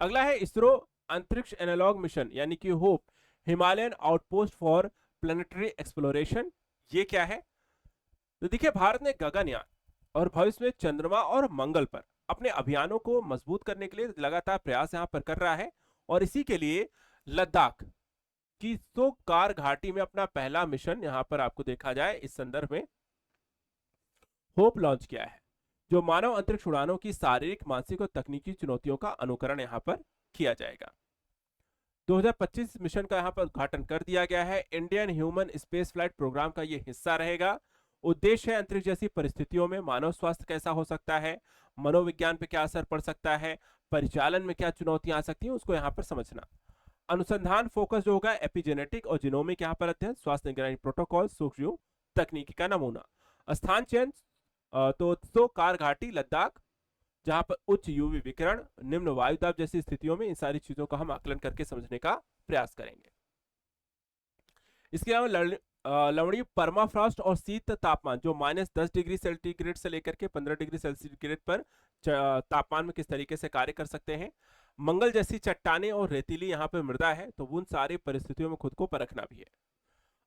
अगला है इसरो अंतरिक्ष एनालॉग मिशन यानी कि hope, Himalayan outpost for planetary exploration. ये क्या है? तो देखिए, भारत ने गगनयान और भविष्य में चंद्रमा और मंगल पर अपने अभियानों को मजबूत करने के लिए लगातार प्रयास यहां पर कर रहा है और इसी के लिए लद्दाख की कार घाटी में अपना पहला मिशन यहां पर आपको देखा जाए इस संदर्भ में होप लॉन्च किया है, जो मानव अंतरिक्ष उड़ानों की शारीरिक, मानसिक और तकनीकी चुनौतियों का अनुकरण यहां पर किया जाएगा। 2025 मिशन का यहां पर उद्घाटन कर दिया गया है। Indian human space flight programme का यह हिस्सा रहेगा। उद्देश्य है अंतरिक्ष जैसी परिस्थितियों में मानव स्वास्थ्य कैसा हो सकता है, मनोविज्ञान पे क्या असर पड़ सकता है, परिचालन में क्या चुनौतियां आ सकती हैं, उसको यहाँ पर समझना। अनुसंधान फोकस जो होगा एपिजेनेटिक और जीनोमिक यहाँ पर अध्ययन, स्वास्थ्य निगरानी प्रोटोकॉल, सूक्ष्म तकनीकी का नमूना। स्थान चयन तो कार घाटी, लद्दाख, जहां पर उच्च यूवी विकिरण, निम्न वायुदाब जैसी स्थितियों में इन सारी चीजों का हम आकलन करके समझने का प्रयास करेंगे। इसके अलावा लवणीय परमाफ्रॉस्ट और शीत तापमान जो -10 डिग्री सेंटीग्रेड से लेकर के 15 डिग्री सेंटीग्रेड पर तापमान में किस तरीके से कार्य कर सकते हैं। मंगल जैसी चट्टाने और रेतीली यहाँ पे मृदा है, तो उन सारी परिस्थितियों में खुद को परखना भी है।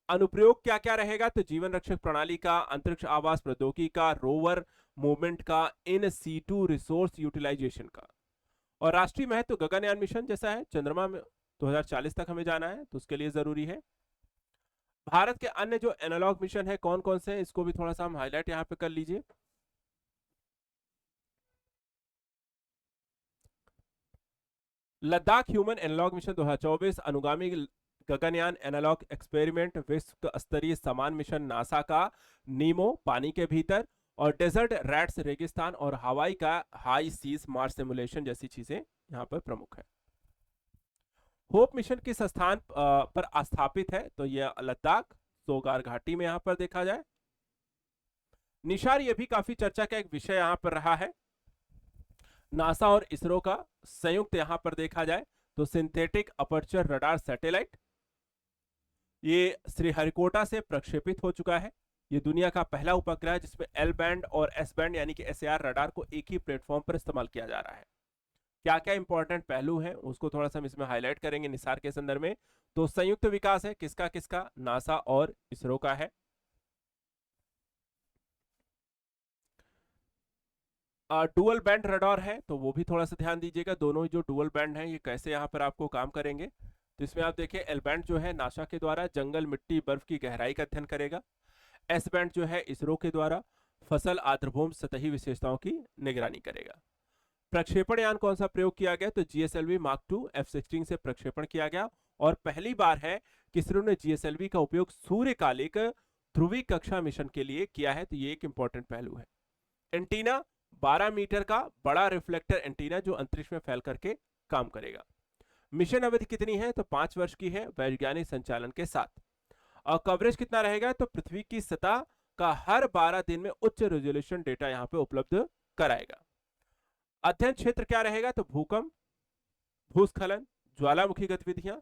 अनुप्रयोग क्या क्या रहेगा, तो जीवन रक्षक प्रणाली का, अंतरिक्ष आवास प्रौद्योगिकी का, रोवर मूवमेंट का, इन सीटू रिसोर्स यूटिलाइजेशन का। और राष्ट्रीय महत्व गगनयान मिशन जैसा है, चंद्रमा में 2040 तक हमें जाना है, तो उसके लिए जरूरी है। भारत के अन्य जो एनालॉग मिशन है कौन कौन से हैं, इसको भी थोड़ा सा हम हाईलाइट यहां पे कर लीजिए। लद्दाख ह्यूमन एनालॉग मिशन 2024, अनुगामी गगनयान एनालॉग एक्सपेरिमेंट विश्व स्तरीय समान मिशन नासा का नीमो पानी के भीतर, और डेजर्ट रैट्स रेगिस्तान और हवाई का हाई सीज मार्स सिमुलेशन जैसी चीजें यहां पर प्रमुख है। होप मिशन किस स्थान पर स्थापित है, तो यह लद्दाख सोगार घाटी में यहां पर देखा जाए। निशार यह भी काफी चर्चा का एक विषय यहां पर रहा है। नासा और इसरो का संयुक्त यहां पर देखा जाए तो सिंथेटिक अपर्चर रडार सैटेलाइट, ये श्रीहरिकोटा से प्रक्षेपित हो चुका है। ये दुनिया का पहला उपग्रह है जिसमें एल बैंड और एस बैंड यानी कि एसएआर रडार को एक ही प्लेटफॉर्म पर इस्तेमाल किया जा रहा है। क्या क्या इंपॉर्टेंट पहलू हैं उसको थोड़ा सा हम इसमें हाईलाइट करेंगे निसार के संदर्भ में। तो संयुक्त विकास है किसका किसका, नासा और इसरो का है। डुअल बैंड रडार है, तो वो भी थोड़ा सा ध्यान दीजिएगा, दोनों ही जो डुअल बैंड हैं ये कैसे यहाँ पर आपको काम करेंगे। तो इसमें आप देखिए एल बैंड जो है नासा के द्वारा जंगल मिट्टी बर्फ की गहराई का अध्ययन करेगा। एस बैंड जो है इसरो के द्वारा फसल आर्द्रभूमि सतही विशेषताओं की निगरानी करेगा। प्रक्षेपण यान कौन सा प्रयोग किया गया, तो जीएसएलवी मार्क 2 F-16 से प्रक्षेपण किया गया, और पहली बार है कि इसरो ने जीएसएलवी का उपयोग सूर्यकालिक ध्रुवीय कक्षा मिशन के लिए किया है, तो ये एक इंपॉर्टेंट पहलू है। एंटीना 12 मीटर का बड़ा रिफ्लेक्टर एंटीना जो अंतरिक्ष में फैल करके काम करेगा। मिशन अवधि कितनी है, तो 5 वर्ष की है वैज्ञानिक संचालन के साथ। और कवरेज कितना रहेगा, तो पृथ्वी की सतह का हर 12 दिन में उच्च रेजोल्यूशन डेटा यहां पे उपलब्ध कराएगा। अध्ययन क्षेत्र क्या रहेगा, तो भूकंप, भूस्खलन, ज्वालामुखी गतिविधियां,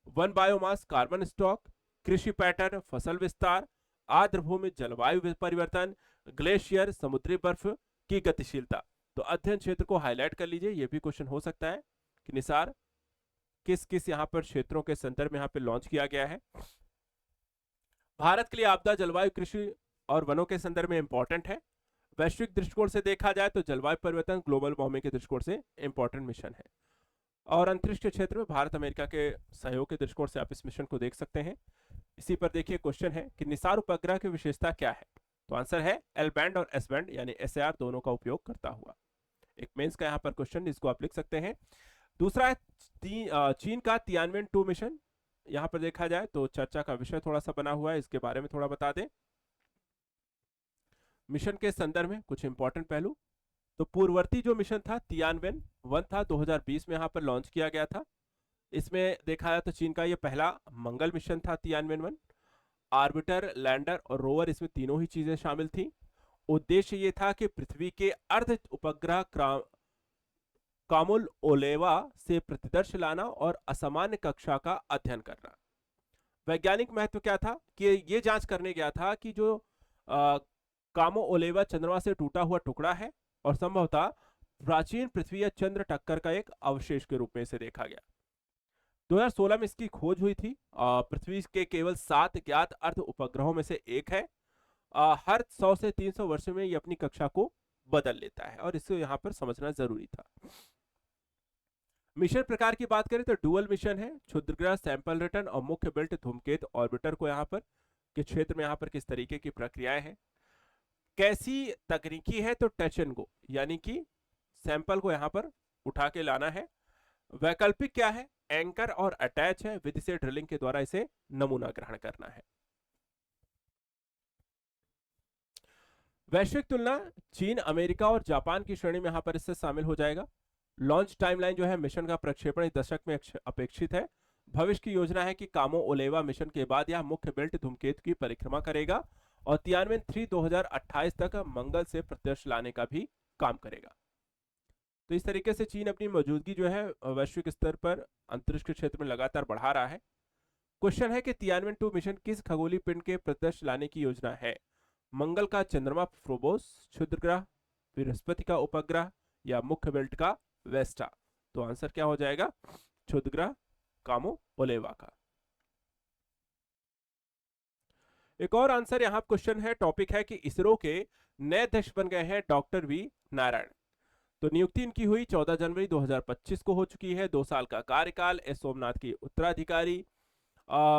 वन बायोमास, कार्बन स्टॉक, कृषि पैटर्न, फसल विस्तार, आर्द्रभूमि जलवायु परिवर्तन, ग्लेशियर, समुद्री बर्फ की गतिशीलता। तो अध्ययन क्षेत्र को हाईलाइट कर लीजिए, यह भी क्वेश्चन हो सकता है कि निसार किस किस यहां पर क्षेत्रों के संदर्भ में यहां पे लॉन्च किया गया है। भारत के लिए आपदा, जलवायु, कृषि और वनों के संदर्भ में इंपॉर्टेंट है। वैश्विक दृष्टिकोण से देखा जाए तो जलवायु परिवर्तन, ग्लोबल वार्मिंग के दृष्टिकोण से इंपॉर्टेंट मिशन है। और अंतरिक्ष के क्षेत्र में भारत अमेरिका के सहयोग के दृष्टिकोण से आप इस मिशन को देख सकते हैं। इसी पर देखिए क्वेश्चन है कि निसार उपग्रह की विशेषता क्या है, तो आंसर है एल बैंड और एस बैंड यानी एसएआर दोनों का उपयोग करता हुआ। एक मेंस का यहाँ पर क्वेश्चन इसको आप लिख सकते हैं। दूसरा है चीन का तियानवेन 2 मिशन, यहाँ पर देखा जाए तो चर्चा का विषय थोड़ा सा बना हुआ है, इसके बारे में थोड़ा बता दें। मिशन के संदर्भ में कुछ इंपॉर्टेंट पहलू, तो पूर्ववर्ती जो मिशन था तियानवेन 1 था 2020 में यहाँ पर लॉन्च किया गया था। इसमें देखा जाए तो चीन का ये पहला मंगल मिशन था तियानवेन 1। आर्बिटर, लैंडर और रोवर इसमें तीनों ही चीजें शामिल थी। उद्देश्य ये था कि पृथ्वी के अर्ध उपग्रह कामुल ओलेवा से प्रतिदर्श लाना और असामान्य कक्षा का अध्ययन करना। वैज्ञानिक महत्व क्या था कि ये जांच करने गया था कि जो कामो ओलेवा चंद्रमा से टूटा हुआ टुकड़ा है और संभवतः प्राचीन पृथ्वी या चंद्र टक्कर का एक अवशेष के रूप में इसे देखा गया। 2016 में इसकी खोज हुई थी। पृथ्वी के केवल 7 ज्ञात अर्ध उपग्रहों में से एक है। हर 100 से 300 वर्ष में ये अपनी कक्षा को बदल लेता है और इसे यहां पर समझना जरूरी था। मिशन प्रकार की बात करें तो डुअल मिशन है, क्षुद्रग्रह सैंपल रिटर्न और मुख्य बेल्ट धूमकेतु ऑर्बिटर को यहां पर के क्षेत्र में यहां पर किस तरीके की प्रक्रियाएं हैं। कैसी तकनीकी है, तो टच एंड गो यानी कि सैंपल को यहां पर उठा के लाना है। वैकल्पिक क्या है, एंकर और अटैच है, विधि से ड्रिलिंग के द्वारा इसे नमूना ग्रहण करना है। वैश्विक तुलना, चीन, अमेरिका और जापान की श्रेणी में यहां पर इससे शामिल हो जाएगा। लॉन्च टाइमलाइन जो है मिशन का प्रक्षेपण इस दशक में अपेक्षित है। भविष्य की योजना है कि कामो ओलेवा मिशन के बाद यह मुख्य बेल्ट धूमकेतु की परिक्रमा करेगा और तियानवेन 3 2028 तक मंगल से प्रत्यक्ष लाने का भी काम करेगा। तो इस तरीके से चीन अपनी मौजूदगी जो है वैश्विक स्तर पर अंतरिक्ष के क्षेत्र में लगातार बढ़ा रहा है। क्वेश्चन है कि तियानवें-2 मिशन किस खगोलीय पिंड के प्रत्यक्ष लाने की योजना है? मंगल का चंद्रमा फ्रोबोस, क्षुद्र ग्रह, बृहस्पति का उपग्रह या मुख्य बेल्ट का वेस्टा? तो आंसर क्या हो जाएगा? क्षुद्र ग्रह कामो ओलेवा का। एक और आंसर यहाँ क्वेश्चन है, टॉपिक है कि इसरो के नए अध्यक्ष बन गए हैं डॉक्टर वी नारायण। तो नियुक्ति इनकी हुई 14 जनवरी 2025 को हो चुकी है। 2 साल का कार्यकाल। एस सोमनाथ की उत्तराधिकारी।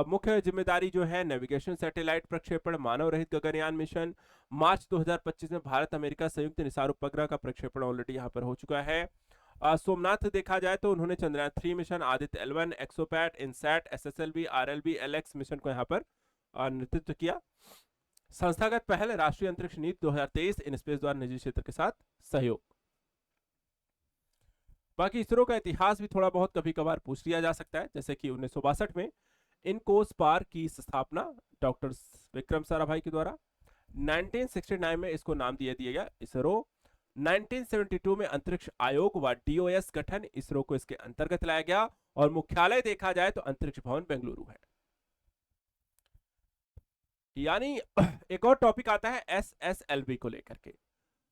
मुख्य जिम्मेदारी जो है नेविगेशन, सैटेलाइट प्रक्षेपण, मानव रहित गगनयान मिशन। मार्च 2025 में भारत अमेरिका संयुक्त निसार उपग्रह का प्रक्षेपण ऑलरेडी यहाँ पर हो चुका है। सोमनाथ देखा जाए तो उन्होंने Chandrayaan 3 mission, Aditya L1, XPoSat, INSAT, SSLV, RLV, LX mission को यहाँ पर नेतृत्व किया। संस्थागत पहल राष्ट्रीय अंतरिक्ष नीति 2023 इन स्पेस द्वारा निजी क्षेत्र के साथ सहयोग। बाकी इसरो का इतिहास भी थोड़ा बहुत कभी कभार पूछ लिया जा सकता है, जैसे कि 1962 में इनकोस्पार की स्थापना डॉक्टर विक्रम साराभाई के द्वारा। 1969 में इसको नाम दिया गया इसरो। 1972 में अंतरिक्ष आयोग व DOS गठन इसरो को इसके अंतर्गत लाया गया और मुख्यालय देखा जाए तो अंतरिक्ष भवन बेंगलुरु है। यानी एक और टॉपिक आता है SSLV को लेकर के,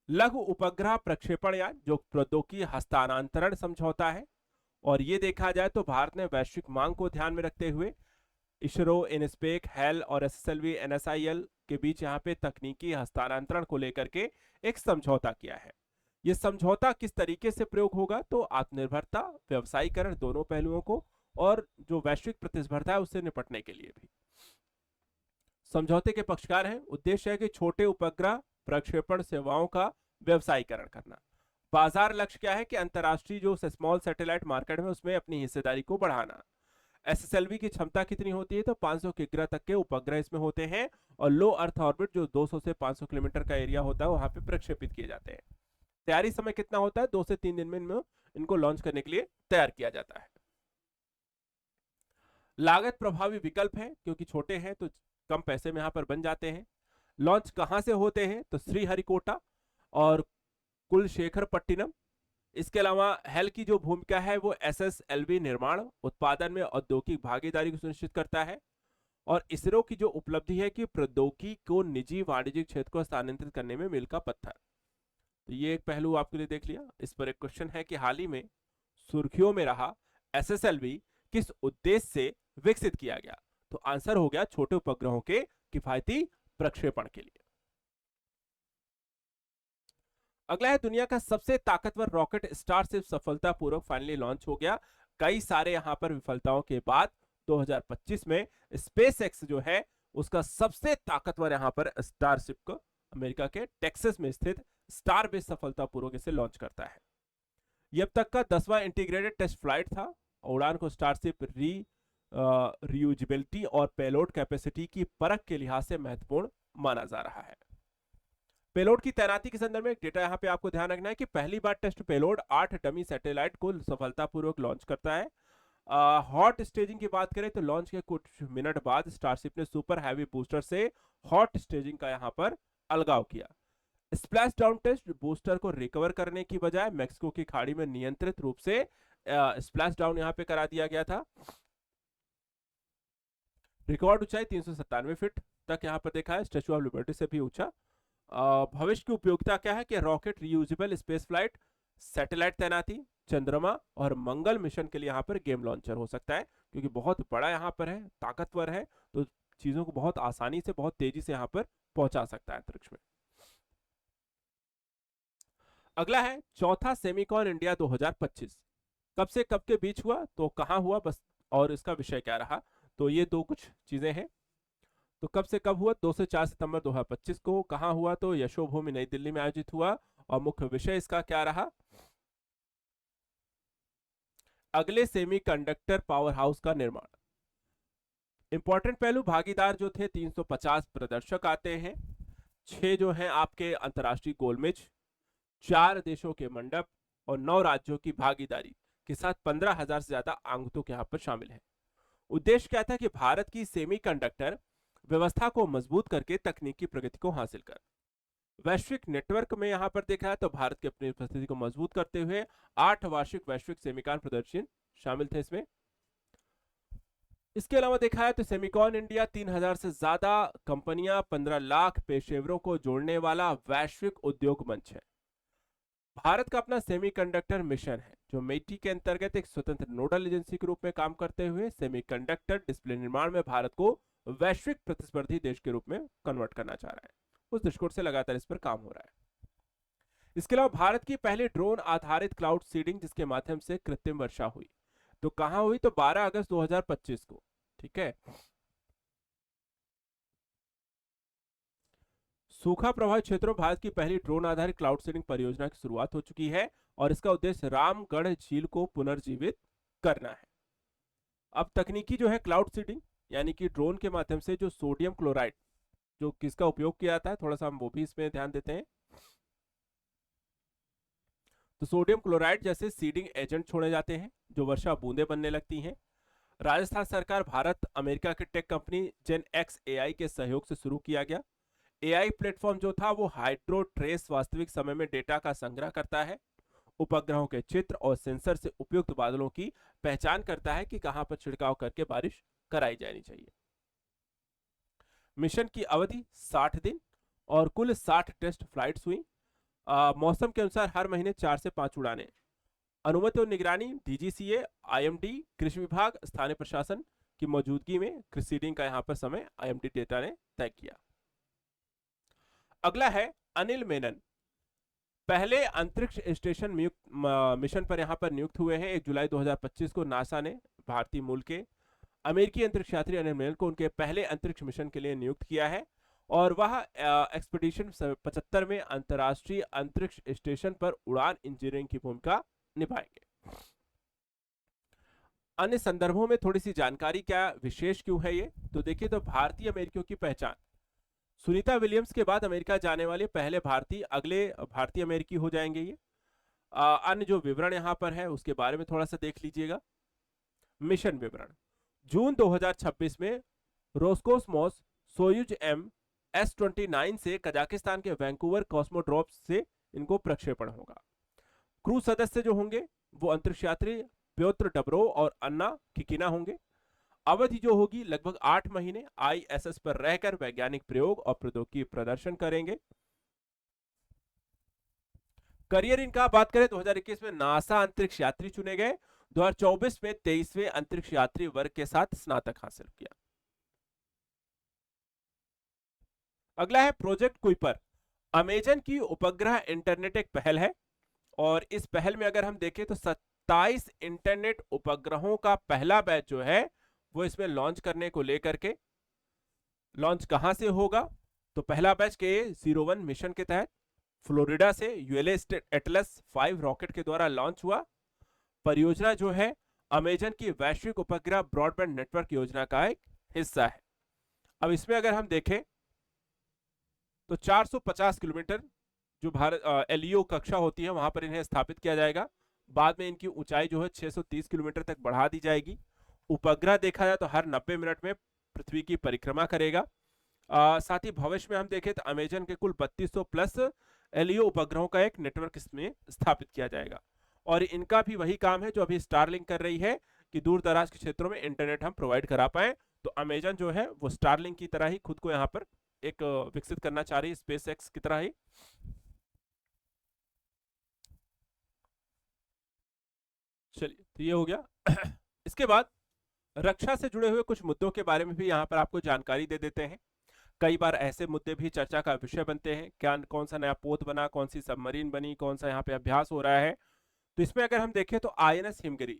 लघु उपग्रह प्रक्षेपण यान, जो प्रौद्योगिकी हस्तांतरण समझौता है। और ये देखा जाए तो भारत ने वैश्विक मांग को ध्यान में रखते हुए इसरो, इनस्पेक, हेल और SSLV NSIL के बीच यहाँ पे तकनीकी हस्तांतरण को लेकर के एक समझौता किया है। ये समझौता किस तरीके से प्रयोग होगा? तो आत्मनिर्भरता, व्यवसायीकरण, दोनों पहलुओं को, और जो वैश्विक प्रतिस्पर्धा है उससे निपटने के लिए भी। समझौते के पक्षकार हैं। उद्देश्य है कि छोटे उपग्रह प्रक्षेपण सेवाओं का व्यवसायीकरण करना। बाजार लक्ष्य क्या है कि अंतरराष्ट्रीय जो स्मॉल सैटेलाइट मार्केट में उसमें अपनी हिस्सेदारी को बढ़ाना। SSLV की क्षमता कितनी होती है? तो 500 किलोमीटर तक के उपग्रह इसमें होते हैं और लो अर्थ ऑर्बिट जो 200 से 500 किलोमीटर का एरिया होता है वहां पे प्रक्षेपित किए जाते हैं। तैयारी समय कितना होता है? 2 से 3 दिन में इनको लॉन्च करने के लिए तैयार किया जाता है। लागत प्रभावी विकल्प है क्योंकि छोटे हैं तो कम पैसे में यहाँ पर बन जाते हैं। लॉन्च कहां से होते हैं? तो श्रीहरिकोटा और कुलशेखरपट्टिनम। इसके अलावा हेल की जो भूमिका है वो SSLV निर्माण, उत्पादन में औद्योगिक भागीदारी को सुनिश्चित करता है। और इसरो की जो उपलब्धि है कि प्रौद्योगिकी को निजी वाणिज्यिक क्षेत्र को स्थानांतरित करने में मील का पत्थर। तो ये एक पहलू आपके लिए देख लिया। इस पर एक क्वेश्चन है कि हाल ही में सुर्खियों में रहा SSLV किस उद्देश्य से विकसित किया गया? तो आंसर हो गया छोटे उपग्रहों के किफायती प्रक्षेपण के लिए। अगला है दुनिया का सबसे ताकतवर रॉकेट स्टारशिप सफलतापूर्वक फाइनली लॉन्च हो गया। कई सारे यहां पर विफलताओं के बाद 2025 में स्पेसएक्स जो है उसका सबसे ताकतवर यहां पर स्टारशिप को अमेरिका के टेक्सास में स्थित स्टारबेस सफलतापूर्वक इसे लॉन्च करता है। यह अब तक का 10वां इंटीग्रेटेड टेस्ट फ्लाइट था। उड़ान को स्टारशिप रीयूजेबिलिटी और पेलोड कैपेसिटी की परख के लिहाज से महत्वपूर्ण माना जा रहा है। पेलोड की तैनाती के संदर्भ में एक डेटा यहां पे आपको ध्यान रखना है कि पहली बार टेस्ट पेलोड 8 डमी सैटेलाइट को सफलतापूर्वक लॉन्च करता है। हॉट स्टेजिंग की बात करें तो लॉन्च के कुछ मिनट बाद स्टारशिप ने सुपर हैवी बूस्टर से हॉट स्टेजिंग का यहां पर अलगाव किया। स्प्लैश डाउन टेस्ट बूस्टर को रिकवर करने की बजाय मैक्सिको की खाड़ी में नियंत्रित रूप से स्प्लैश डाउन यहां पे करा दिया गया था। रिकॉर्ड ऊंचाई 397 फीट तक यहां पर देखा है, स्टैच्यू ऑफ लिबर्टी से भी ऊंचा। भविष्य की उपयोगिता क्या है कि rocket reusable space flight, satellite तैनाती, चंद्रमा और मंगल मिशन के लिए यहां पर गेम लॉन्चर हो सकता है क्योंकि बहुत बड़ा यहां पर है, ताकतवर है, तो चीजों को बहुत आसानी से, बहुत तेजी से यहां पर पहुंचा सकता है अंतरिक्ष में। अगला है चौथा सेमिकॉन इंडिया 2025 कब से कब के बीच हुआ? तो कहां हुआ बस, और इसका विषय क्या रहा? तो ये दो कुछ चीजें हैं। तो कब से कब हुआ? 2 से 4 सितंबर 2025 को। कहां हुआ? तो यशोभूमि नई दिल्ली में आयोजित हुआ। और मुख्य विषय इसका क्या रहा? अगले सेमीकंडक्टर पावर हाउस का निर्माण। इंपॉर्टेंट पहलू, भागीदार जो थे 350 प्रदर्शक आते हैं, 6 जो हैं आपके अंतरराष्ट्रीय गोलमेज, 4 देशों के मंडप और 9 राज्यों की भागीदारी के साथ 15,000 से ज्यादा आगंतुक यहां पर शामिल हैं। उद्देश्य क्या था कि भारत की सेमीकंडक्टर व्यवस्था को मजबूत करके तकनीकी प्रगति को हासिल कर वैश्विक नेटवर्क में यहां पर देखा है तो भारत की अपनी उपस्थिति को मजबूत करते हुए 8 वार्षिक वैश्विक सेमिकॉन प्रदर्शन शामिल थे इसमें। इसके अलावा देखा है तो सेमिकॉन इंडिया 3000 से ज्यादा कंपनियां 15 लाख पेशेवरों को जोड़ने वाला वैश्विक उद्योग मंच है। भारत का अपना सेमीकंडक्टर मिशन है जो मेटी के अंतर्गत एक स्वतंत्र नोडल एजेंसी के रूप में काम करते हुए सेमीकंडक्टर डिस्प्ले निर्माण में भारत को वैश्विक प्रतिस्पर्धी देश के रूप में कन्वर्ट करना चाह रहा है। उस दृष्टिकोण से लगातार इस पर काम हो रहा है। इसके अलावा भारत की पहली ड्रोन आधारित क्लाउड सीडिंग जिसके माध्यम से कृत्रिम वर्षा हुई, तो कहां हुई, तो 12 अगस्त 2025 को। ठीक है। सूखा प्रभावित क्षेत्रों में भारत की पहली ड्रोन आधारित क्लाउड सीडिंग परियोजना की शुरुआत हो चुकी है और इसका उद्देश्य रामगढ़ झील को पुनर्जीवित करना है। अब तकनीकी जो है क्लाउड सीडिंग यानी कि ड्रोन के माध्यम से जो सोडियम क्लोराइड जो किसका उपयोग किया जाता है, थोड़ा सा हम वो भी इसमें ध्यान देते हैं। तो सोडियम क्लोराइड जैसे सीडिंग एजेंट छोड़े जाते हैं जो वर्षा बूंदे बनने लगती हैं। राजस्थान सरकार भारत अमेरिका की टेक कंपनी जेन एक्स एआई के सहयोग से शुरू किया गया। एआई प्लेटफॉर्म जो था वो हाइड्रो ट्रेस वास्तविक समय में डेटा का संग्रह करता है, उपग्रहों के चित्र और सेंसर से उपयुक्त बादलों की पहचान करता है कि कहां पर छिड़काव करके बारिश कराई जानी चाहिए। मिशन की अवधि 60 दिन और कुल 60 टेस्ट फ्लाइट्स हुई। मौसम के अनुसार हर महीने 4 से 5 उड़ानें। अनुमति और निगरानी डीजीसीए, आईएमडी, कृषि विभाग, स्थानीय प्रशासन की मौजूदगी में सीडिंग का यहां पर समय आईएमडी डेटा ने तय किया। अगला है अनिल मेनन, पहले अंतरिक्ष स्टेशन मिशन पर यहां पर नियुक्त हुए हैं। 1 जुलाई 2025 को नासा ने भारतीय मूल के अमेरिकी अंतरिक्ष यात्री अनिल मेनन को उनके पहले अंतरिक्ष मिशन के लिए नियुक्त किया है और वह एक्सपीडिशन 75 में अंतरराष्ट्रीय अंतरिक्ष स्टेशन पर उड़ान इंजीनियरिंग की भूमिका निभाएंगे। अन्य संदर्भों में थोड़ी सी जानकारी, क्या विशेष क्यों है ये, तो देखिए तो भारतीय अमेरिकियों की पहचान, सुनीता विलियम्स के बाद अमेरिका जाने वाले पहले भारतीय अगले भारतीय अमेरिकी हो जाएंगे ये। अन्य जो विवरण यहां पर है उसके बारे में थोड़ा सा देख लीजिएगा। मिशन विवरण, जून 2026 में रोस्कोसमोस सोयुज MS-29 से कजाकिस्तान के वैंकूवर कॉस्मोड्रोम से इनको प्रक्षेपण होगा। क्रू सदस्य जो होंगे वो अंतरिक्ष यात्री प्योत्र डबरो और अन्ना किकिना होंगे। अवधि जो होगी लगभग 8 महीने ISS पर रहकर वैज्ञानिक प्रयोग और प्रौद्योगिकी प्रदर्शन करेंगे। करियर इनका बात करें 2021 में नासा अंतरिक्ष यात्री चुने गए, 2024 में 23वें अंतरिक्ष यात्री वर्ग के साथ स्नातक हासिल किया। अगला है प्रोजेक्ट कुइपर, अमेजन की उपग्रह इंटरनेट एक पहल है और इस पहल में अगर हम देखें तो 27 इंटरनेट उपग्रहों का पहला बैच जो है वो इसमें लॉन्च करने को लेकर के, लॉन्च कहां से होगा, तो पहला बैच के 01 मिशन के तहत फ्लोरिडा से यूएलएस एटलस 5 रॉकेट के द्वारा लॉन्च हुआ। परियोजना जो है अमेजन की वैश्विक उपग्रह ब्रॉडबैंड नेटवर्क योजना का एक हिस्सा है। अब इसमें अगर हम देखें तो 450 किलोमीटर जो भारत एलईओ कक्षा होती है वहां पर इन्हें स्थापित किया जाएगा। बाद में इनकी ऊंचाई जो है 630 किलोमीटर तक बढ़ा दी जाएगी। उपग्रह देखा जाए तो हर 90 मिनट में पृथ्वी की परिक्रमा करेगा। साथ ही भविष्य में हम देखें तो अमेजन के कुल 3200 प्लस एलईओ उपग्रहों का एक नेटवर्क इसमें स्थापित किया जाएगा और इनका भी वही काम है जो अभी स्टारलिंक कर रही है कि दूर दराज के क्षेत्रों में इंटरनेट हम प्रोवाइड करा पाए। तो अमेजन जो है वो स्टारलिंक की तरह ही खुद को यहाँ पर एक विकसित करना चाह रही है, स्पेस एक्स की तरह ही। चलिए तो ये हो गया। इसके बाद रक्षा से जुड़े हुए कुछ मुद्दों के बारे में भी यहाँ पर आपको जानकारी दे देते हैं। कई बार ऐसे मुद्दे भी चर्चा का विषय बनते हैं, क्या कौन सा नया पोत बना, कौन सी सबमरीन बनी, कौन सा यहाँ पे अभ्यास हो रहा है। तो इसमें अगर हम देखें तो INS हिमगिरी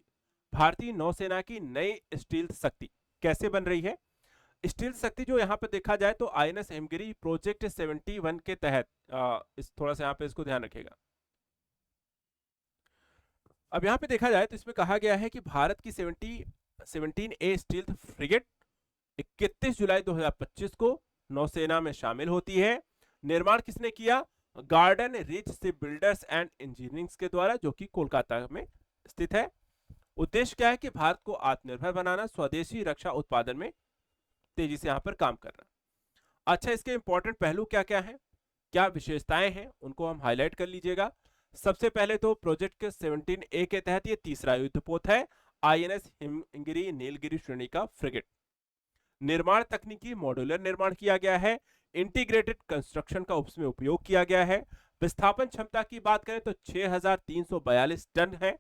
भारतीय नौसेना की नई स्टील्थ शक्ति कैसे बन रही है। स्टील्थ शक्ति जो यहाँ पे देखा जाए तो INS हिमगिरी प्रोजेक्ट 71 के तहत इस थोड़ा सा यहाँ पे इसको ध्यान रखेगा। अब यहाँ पे देखा जाए तो इसमें कहा गया है कि भारत की 17A स्टील्थ फ्रिगेट 31 जुलाई 2025 को नौसेना में शामिल होती है। निर्माण किसने किया, garden rich ship builders and engineering के द्वारा, जो कि कोलकाता में स्थित है। उद्देश्य क्या है कि भारत को आत्मनिर्भर बनाना, स्वदेशी रक्षा उत्पादन में तेजी से यहां पर काम करना। अच्छा, इसके इंपॉर्टेंट पहलू क्या क्या है, क्या विशेषताएं हैं उनको हम हाईलाइट कर लीजिएगा। सबसे पहले तो प्रोजेक्ट के 17A के तहत ये तीसरा युद्धपोत है, आईएनएस हिमगिरी नीलगिरी श्रेणी का फ्रिगेट। निर्माण तकनीकी मॉड्यूलर निर्माण किया गया है, इंटीग्रेटेड कंस्ट्रक्शन का उसमें उपयोग किया गया है। विस्थापन क्षमता की बात करें तो 6342 टन है।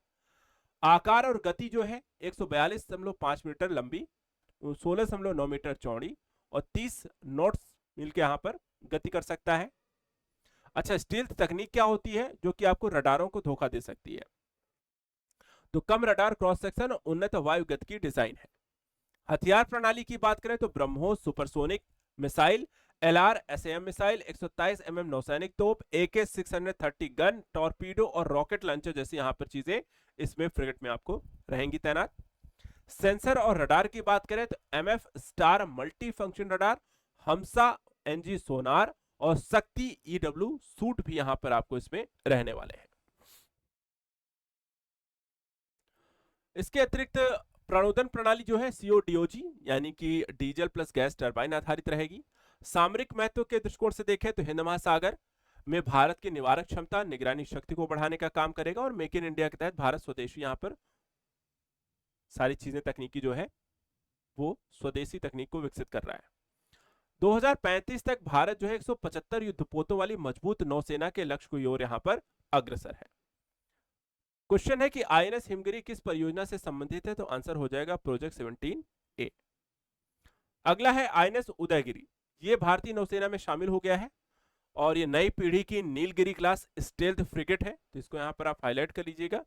आकार और गति जो है 142.5 मीटर लंबी, 16.9 मीटर चौड़ी और 30 नॉट्स मिल के यहां पर गति कर सकता है। अच्छा, स्टील्थ तकनीक क्या होती है जो कि आपको रडारों को धोखा दे सकती है? तो कम रडार क्रॉस सेक्शन और उन्नत वायुगत की डिजाइन है। हथियार प्रणाली की बात करें तो BrahMos supersonic missile, LRSAM missile, 127 नौसैनिक तोप, AK-630 गन, टॉर्पीडो और रॉकेट लॉन्चर जैसी यहां पर चीजें इसमें फ्रिगेट में आपको रहेंगी तैनात। सेंसर और रडार की बात करें तो MF star multi function radar, Humsa NG sonar और शक्ति EW सूट भी यहां पर आपको इसमें रहने वाले हैं। इसके अतिरिक्त प्रणोदन प्रणाली जो है CODOG यानी कि डीजल प्लस गैस टरबाइन आधारित रहेगी। सामरिक महत्व के दृष्टिकोण से देखें तो हिंद महासागर में भारत की निवारक क्षमता निगरानी शक्ति को बढ़ाने का काम करेगा और मेक इन इंडिया के तहत भारत स्वदेशी यहां पर सारी चीजें तकनीकी जो है वो स्वदेशी तकनीक को विकसित कर रहा है। 2035 तक भारत जो है 175 युद्धपोतों वाली मजबूत नौसेना के लक्ष्य की ओर यहां पर अग्रसर है। क्वेश्चन है कि आईएनएस हिमगिरी किस परियोजना से संबंधित है? तो आंसर हो जाएगा प्रोजेक्ट 17A। अगला है आईएनएस उदयगिरी, ये भारतीय नौसेना में शामिल हो गया है और ये नई पीढ़ी की नीलगिरी क्लास स्टेल्थ फ्रिगेट है, तो इसको यहां पर आप हाईलाइट कर लीजिएगा।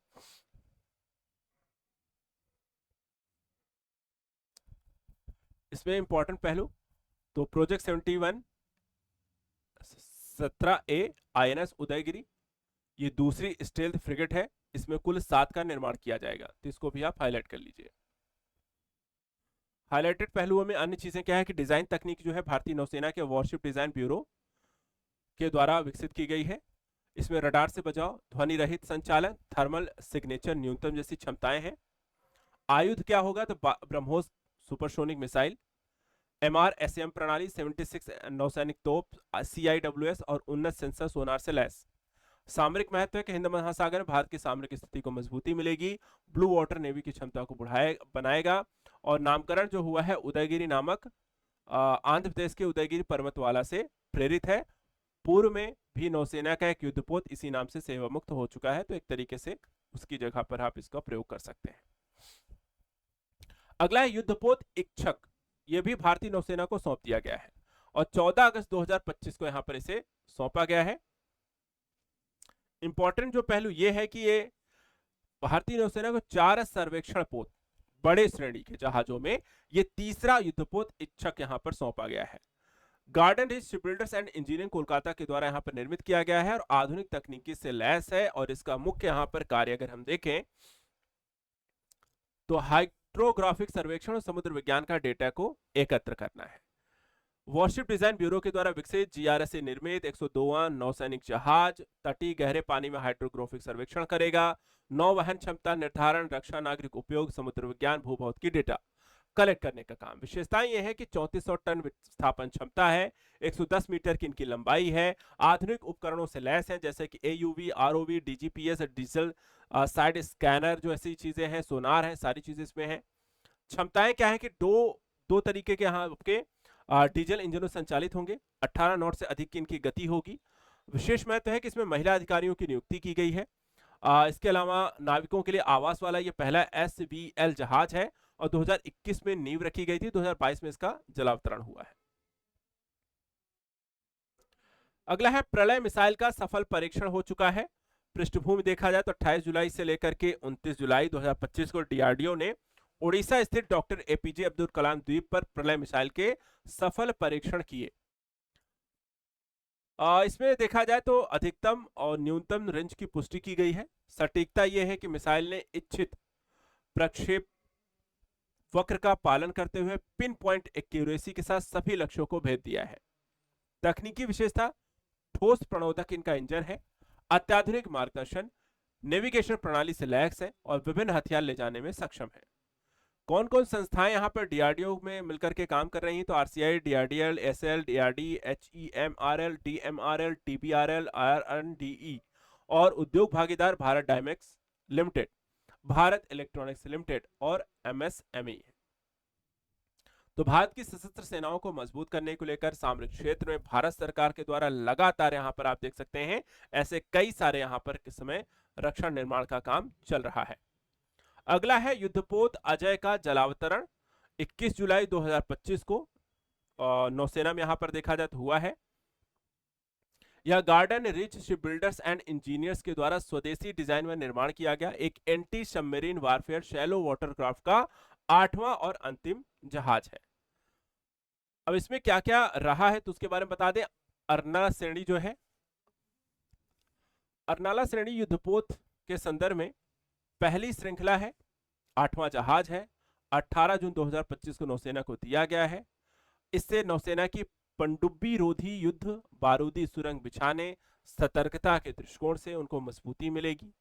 इसमें इंपॉर्टेंट पहलू तो प्रोजेक्ट 17A आईएनएस उदयगिरी, ये दूसरी स्टेल्थ फ्रिगेट है, इसमें कुल 7 का निर्माण किया जाएगा, तो इसको भी आप हाईलाइट कर लीजिए। हाईलाइटेड पहलुओं में अन्य चीजें क्या है कि डिजाइन तकनीक जो है भारतीय नौसेना के वॉरशिप डिजाइन ब्यूरो के द्वारा विकसित की गई है। इसमें रडार से बचाव, ध्वनि रहित संचालन, थर्मल सिग्नेचर न्यूनतम जैसी क्षमताएं हैं। आयुध क्या होगा? तो ब्रह्मोस सुपरसोनिक मिसाइल, MRSAM प्रणाली, 76 नौसैनिक तोप, CIWS और उन्नत सेंसर सोनार से लैस। सामरिक महत्व है कि हिंद महासागर में भारत की सामरिक स्थिति को मजबूती मिलेगी, ब्लू वाटर नेवी की क्षमता को बनाएगा और नामकरण जो हुआ है उदयगिरी नामक आंध्र प्रदेश के उदयगिरी पर्वतमाला से प्रेरित है। पूर्व में भी नौसेना का एक युद्धपोत इसी नाम से सेवा मुक्त हो चुका है, तो एक तरीके से उसकी जगह पर आप इसका प्रयोग कर सकते हैं। अगला है युद्धपोत इच्छक, यह भी भारतीय नौसेना को सौंप दिया गया है और 14 अगस्त 2025 को यहां पर इसे सौंपा गया है। इंपॉर्टेंट जो पहलू यह है कि ये भारतीय नौसेना को 4 सर्वेक्षण पोत बड़े श्रेणी के जहाजों में ये तीसरा युद्धपोत इच्छक यहां पर सौंपा गया है। Garden rich shipbuilders and engineering Kolkata के द्वारा यहां पर निर्मित किया गया है और आधुनिक तकनीकी से लैस है और इसका मुख्य यहां पर कार्य अगर हम देखें तो हाइड्रोग्राफिक सर्वेक्षण और समुद्र विज्ञान का डेटा को एकत्र करना है। वॉरशिप डिजाइन ब्यूरो के द्वारा विकसित GRS से निर्मित 102वां नौसैनिक जहाज तटीय गहरे पानी में हाइड्रोग्राफिक सर्वेक्षण करेगा। नौवहन क्षमता निर्धारण, रक्षा, नागरिक उपयोग, समुद्र विज्ञान, भूभौतिक की डेटा कलेक्ट करने का काम। विशेषताएं यह है कि 3400 टन विस्थापन क्षमता है, 110 मीटर की इनकी लंबाई है, आधुनिक उपकरणों से लैस हैं जैसे कि AUV, ROV, DGPS, digital side scanner जो ऐसी चीजें हैं, सोनार है, सारी चीजें इसमें हैं। क्षमताएं क्या है कि दो तरीके के यहाँ आपके डीजल इंजनों संचालित होंगे, 18 नॉट से अधिक की इनकी गति होगी। विशेष महत्व है कि इसमें महिला अधिकारियों की नियुक्ति की गई है। इसके अलावा नाविकों के लिए आवास वाला ये पहला SVL जहाज है और 2021 में नींव रखी गई थी, 2022 में इसका जलावतरण हुआ है। अगला है प्रलय मिसाइल का सफल परीक्षण हो चुका है। पृष्ठभूमि देखा जाए तो 28 जुलाई से लेकर के 29 जुलाई 2025 को DRDO ने ओडिशा स्थित डॉक्टर APJ अब्दुल कलाम द्वीप पर प्रलय मिसाइल के सफल परीक्षण किए। इसमें देखा जाए तो अधिकतम और न्यूनतम रेंज की पुष्टि की गई है। सटीकता यह है कि मिसाइल ने इच्छित प्रक्षेप वक्र का पालन करते हुए पिन पॉइंट एक्यूरेसी के साथ सभी लक्ष्यों को भेद दिया है। तकनीकी विशेषता, ठोस प्रणोदक इनका इंजन है, अत्याधुनिक मार्गदर्शन, नेविगेशन प्रणाली से लैस है और विभिन्न हथियार ले जाने में सक्षम है। कौन कौन संस्थाएं यहाँ पर डीआरडीओ में मिलकर के काम कर रही हैं? तो RCI, DRDL, SL, DRD, HEMRL, DMRL, TBRL, RNDE और उद्योग भागीदार Bharat Dynamics Limited, Bharat Electronics Limited और एमएसएमई। तो भारत की सशस्त्र सेनाओं को मजबूत करने को लेकर सामरिक क्षेत्र में भारत सरकार के द्वारा लगातार यहां पर आप देख सकते हैं ऐसे कई सारे यहां पर इस समय रक्षा निर्माण का काम चल रहा है। अगला है युद्धपोत अजय का जलावतरण 21 जुलाई 2025 को नौसेना में यहां पर देखा जाए तो हुआ है। यह garden rich ship builders and engineers के द्वारा स्वदेशी डिजाइन में निर्माण किया गया एक anti submarine warfare shallow watercraft का 8वां और अंतिम जहाज है। अब इसमें क्या क्या रहा है तो उसके बारे में बता दें। अर्नाला श्रेणी जो है, अर्नाला श्रेणी युद्धपोत के संदर्भ में पहली श्रृंखला है, 8वां जहाज है, 18 जून 2025 को नौसेना को दिया गया है। इससे नौसेना की पनडुब्बी रोधी युद्ध बारूदी सुरंग बिछाने सतर्कता के दृष्टिकोण से उनको मजबूती मिलेगी।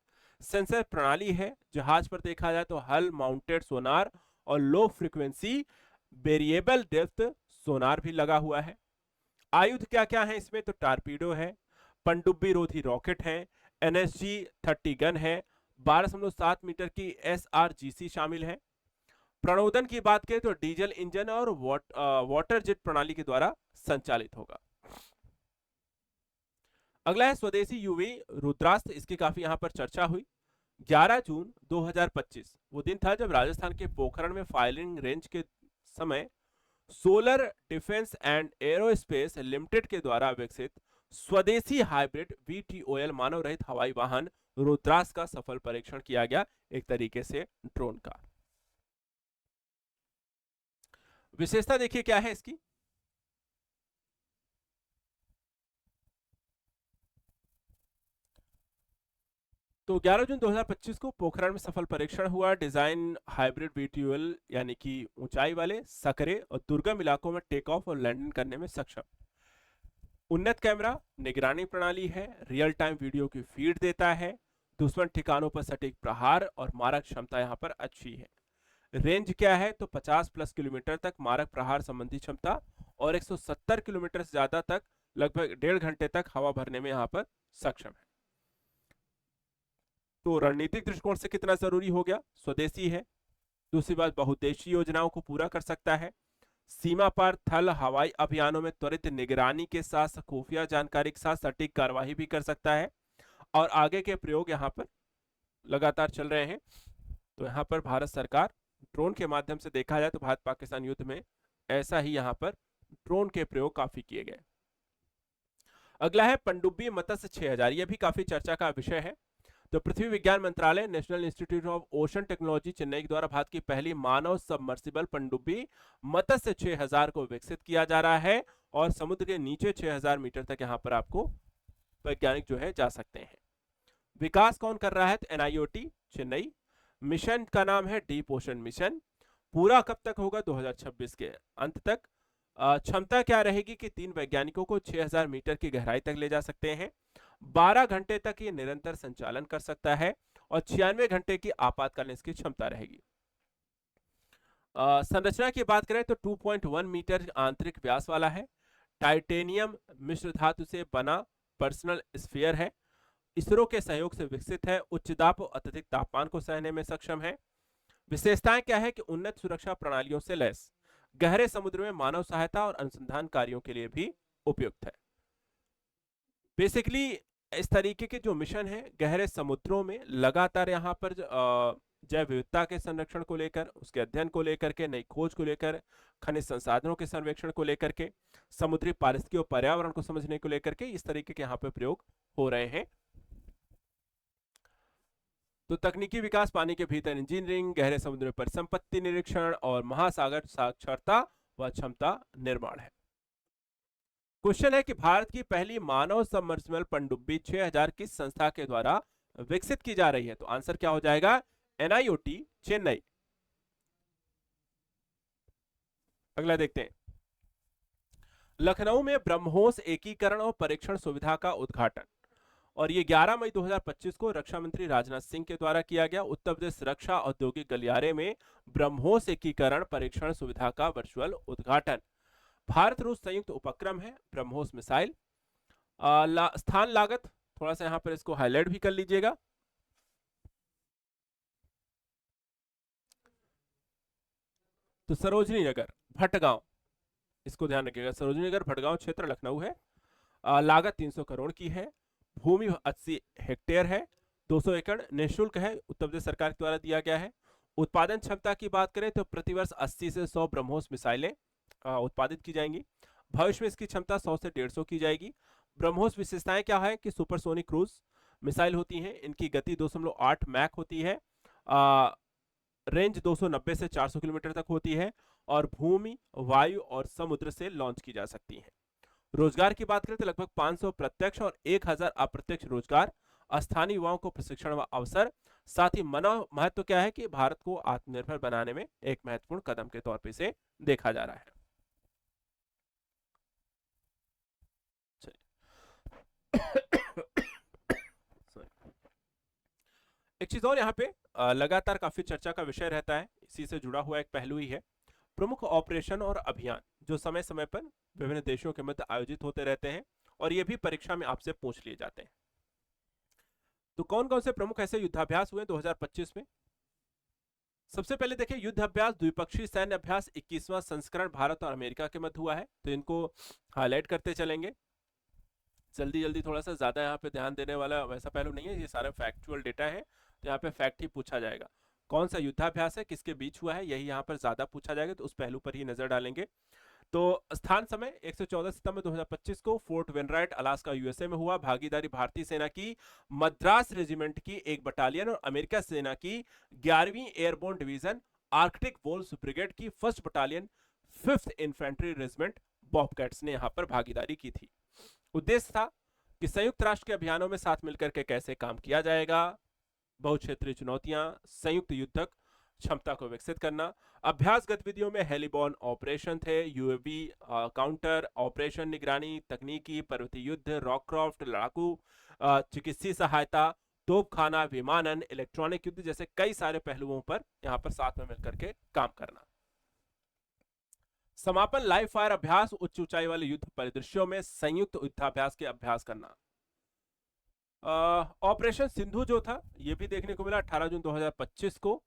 सेंसर प्रणाली है, जहाज पर देखा जाए तो हल माउंटेड सोनार और लो फ्रीक्वेंसी वेरिएबल डेप्थ सोनार भी लगा हुआ है। आयुध क्या क्या है इसमें? तो टारपीडो है, पनडुब्बी रोधी रॉकेट है, एनएसजी 30 गन है, 12.7 मीटर की एसआरजीसी शामिल है। प्रणोदन की बात करें तो डीजल इंजन और वाटर जेट प्रणाली के द्वारा संचालित होगा। अगला है स्वदेशी यूवी रुद्रास्त्र, इसकी काफी यहां पर चर्चा हुई। 11 जून 2025 वो दिन था जब राजस्थान के पोखरण में फायरिंग रेंज के समय solar defence and aerospace limited के द्वारा विकसित स्वदेशी हाइब्रिड VTOL मानव रहित हवाई वाहन रुद्रास्त्र का सफल परीक्षण किया गया, एक तरीके से ड्रोन का। विशेषता देखिए क्या है इसकी। तो 11 जून 2025 को पोखरण में सफल परीक्षण हुआ। डिजाइन हाइब्रिड VTOL यानी कि ऊंचाई वाले, सकरे और दुर्गम इलाकों में टेक ऑफ और लैंडिंग करने में सक्षम। उन्नत कैमरा, निगरानी प्रणाली है, रियल टाइम वीडियो की फीड देता है, दुश्मन ठिकानों पर सटीक प्रहार और मारक क्षमता यहां पर अच्छी है। रेंज क्या है? तो 50+ किलोमीटर तक मारक प्रहार संबंधी क्षमता और 170 किलोमीटर से ज्यादा तक लगभग 1.5 घंटे तक हवा भरने में यहां पर सक्षम है। तो रणनीतिक दृष्टिकोण से कितना जरूरी हो गया? स्वदेशी है। दूसरी बात, बहुउद्देशीय योजनाओं को पूरा कर सकता है, सीमा पार थल हवाई अभियानों में त्वरित निगरानी के साथ खुफिया जानकारी के साथ सटीक कार्यवाही भी कर सकता है और आगे के प्रयोग यहाँ पर लगातार चल रहे हैं। तो यहाँ पर भारत सरकार ड्रोन के माध्यम से देखा जाए तो भारत पाकिस्तान युद्ध में ऐसा ही यहाँ पर ड्रोन के प्रयोग काफी किए गए। अगला है पनडुब्बी मत्स्य 6000, यह भी काफी चर्चा का विषय है। तो पृथ्वी विज्ञान मंत्रालय, national institute of ocean technology Chennai के द्वारा भारत की पहली मानव सबमर्सिबल पनडुब्बी मत्स्य 6000 को विकसित किया जा रहा है और समुद्र के नीचे 6000 मीटर तक यहां पर आपको वैज्ञानिक जो है जा सकते हैं। विकास कौन कर रहा है? तो NIOT चेन्नई। मिशन का नाम है डीप ओशन मिशन। पूरा कब तक होगा? 2026 के अंत तक। क्षमता क्या रहेगी कि 3 वैज्ञानिकों को 6000 मीटर की गहराई तक ले जा सकते हैं, 12 घंटे तक ये निरंतर संचालन कर सकता है और 96 घंटे की आपातकालीन इसकी क्षमता रहेगी। संरचना की बात करें तो 2.1 मीटर आंतरिक व्यास वाला है, टाइटेनियम मिश्र धातु से बना पर्सनल स्फीयर है, इसरो के सहयोग से विकसित है, उच्च दाब और अत्यधिक तापमान को सहने में सक्षम है। विशेषताएं क्या है कि उन्नत सुरक्षा प्रणालियों से लैस, गहरे समुद्र में मानव सहायता और अनुसंधान कार्यों के लिए भी उपयुक्त है। बेसिकली इस तरीके के जो मिशन है गहरे समुद्रों में लगातार यहाँ पर जैव विविधता के संरक्षण को लेकर, उसके अध्ययन को लेकर के, नई खोज को लेकर, खनिज संसाधनों के सर्वेक्षण को लेकर के, समुद्री पारिस्थितिकी और पर्यावरण को समझने को लेकर के इस तरीके के यहाँ पे प्रयोग हो रहे हैं। तो तकनीकी विकास, पानी के भीतर इंजीनियरिंग, गहरे समुद्र में परिसंपत्ति निरीक्षण और महासागर साक्षरता व क्षमता निर्माण है। क्वेश्चन है कि भारत की पहली मानव सबमर्सिबल पनडुब्बी 6000 किस संस्था के द्वारा विकसित की जा रही है? तो आंसर क्या हो जाएगा? NIOT चेन्नई। अगला देखते हैं। लखनऊ में ब्रह्मोस एकीकरण और परीक्षण सुविधा का उद्घाटन। और ये 11 मई 2025 को रक्षा मंत्री राजनाथ सिंह के द्वारा किया गया। उत्तर प्रदेश रक्षा औद्योगिक गलियारे में ब्रह्मोस एकीकरण परीक्षण सुविधा का वर्चुअल उद्घाटन। भारत रूस संयुक्त उपक्रम है ब्रह्मोस मिसाइल। स्थान लागत थोड़ा सा यहाँ पर इसको हाईलाइट भी कर लीजिएगा। तो सरोजनी नगर भटगांव, इसको ध्यान रखिएगा, सरोजनी नगर भटगांव क्षेत्र लखनऊ है। लागत 300 करोड़ की है। भूमि 80 हेक्टेयर है। 200 एकड़ निःशुल्क है, उत्तर प्रदेश सरकार द्वारा दिया गया है। उत्पादन क्षमता की बात करें तो प्रतिवर्ष 80 से 100 ब्रह्मोस मिसाइलें उत्पादित की जाएंगी। भविष्य में इसकी क्षमता 100 से 150 की जाएगी। ब्रह्मोस विशेषताएं क्या है कि सुपरसोनिक क्रूज मिसाइल होती हैं, इनकी गति 2.8 मैक होती है, रेंज 290 से 400 किलोमीटर तक होती है और भूमि, वायु और समुद्र से लॉन्च की जा सकती है। रोजगार की बात करें तो लगभग 500 प्रत्यक्ष और 1000 अप्रत्यक्ष रोजगार, स्थानीय युवाओं को प्रशिक्षण व अवसर, साथ ही महत्व क्या है कि भारत को आत्मनिर्भर बनाने में एक महत्वपूर्ण कदम के तौर पर इसे देखा जा रहा है। एक चीज और यहाँ पे लगातार काफी चर्चा का विषय रहता है, इसी से जुड़ा हुआ एक पहलू ही है, प्रमुख ऑपरेशन और अभियान जो समय समय पर विभिन्न देशों के मध्य आयोजित होते रहते हैं और ये भी परीक्षा में आपसे पूछ लिए जाते हैं। तो कौन कौन से प्रमुख ऐसे युद्धाभ्यास हुए 2025 में? सबसे पहले देखिए, युद्ध अभ्यास द्विपक्षीय सैन्य अभ्यास 21वां संस्करण भारत और अमेरिका के मध्य हुआ है, तो इनको हाईलाइट करते चलेंगे जल्दी जल्दी। थोड़ा सा ज्यादा यहाँ पे ध्यान देने वाला वैसा पहलू नहीं है, ये सारा फैक्चुअल डेटा है, तो यहाँ पे फैक्ट ही पूछा जाएगा। कौन सा युद्धाभ्यास है, किसके बीच हुआ है, यही यहाँ पर ज्यादा पूछा जाएगा, तो उस पहलू पर ही नजर डालेंगे। तो स्थान समय 114 सितंबर 2025 को फोर्ट वेनराइट अलास्का यूएसए में हुआ। भागीदारी भारतीय सेना की मद्रास रेजिमेंट की एक बटालियन और अमेरिका सेना की 11वीं एयरबोर्न डिवीजन आर्कटिक वोल्स ब्रिगेड की 1st battalion 5th infantry regiment bobcats ने यहां पर भागीदारी की थी। उद्देश्य था कि संयुक्त राष्ट्र के अभियानों में साथ मिलकर के कैसे काम किया जाएगा, बहुक्षेत्रीय चुनौतियां, संयुक्त युद्धक क्षमता को विकसित करना। अभ्यास गतिविधियों में हेलीबॉर्न ऑपरेशन थे, यूएवी काउंटर ऑपरेशन, निगरानी, तकनीकी, पर्वतीय युद्ध, रॉकक्राफ्ट, लड़ाकू, चिकित्सीय सहायता, तोपखाना, विमानन, इलेक्ट्रॉनिक युद्ध जैसे कई सारे पहलुओं पर यहां पर साथ में मिलकर के काम करना। समापन लाइव फायर अभ्यास, उच्च ऊंचाई वाले युद्ध परिदृश्यों में संयुक्त युद्धाभ्यास के अभ्यास करना। ऑपरेशन सिंधु जो था ये भी देखने को मिला 18 जून 2025 को।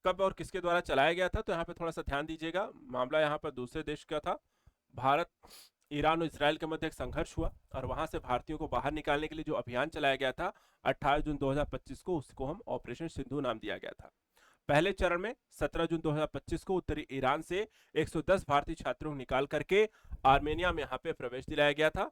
कब और किसके द्वारा चलाया गया था, तो यहाँ पे थोड़ा सा ध्यान दीजिएगा, मामला यहाँ पर दूसरे देश का था। भारत, ईरान और इजराइल के मध्य एक संघर्ष हुआ और वहां से भारतीयों को बाहर निकालने के लिए जो अभियान चलाया गया था 18 जून 2025 को, उसको हम ऑपरेशन सिंधु नाम दिया गया था। पहले चरण में 17 जून 2025 को उत्तरी ईरान से 110 भारतीय छात्रों को निकाल करके आर्मेनिया में यहाँ पे प्रवेश दिलाया गया था।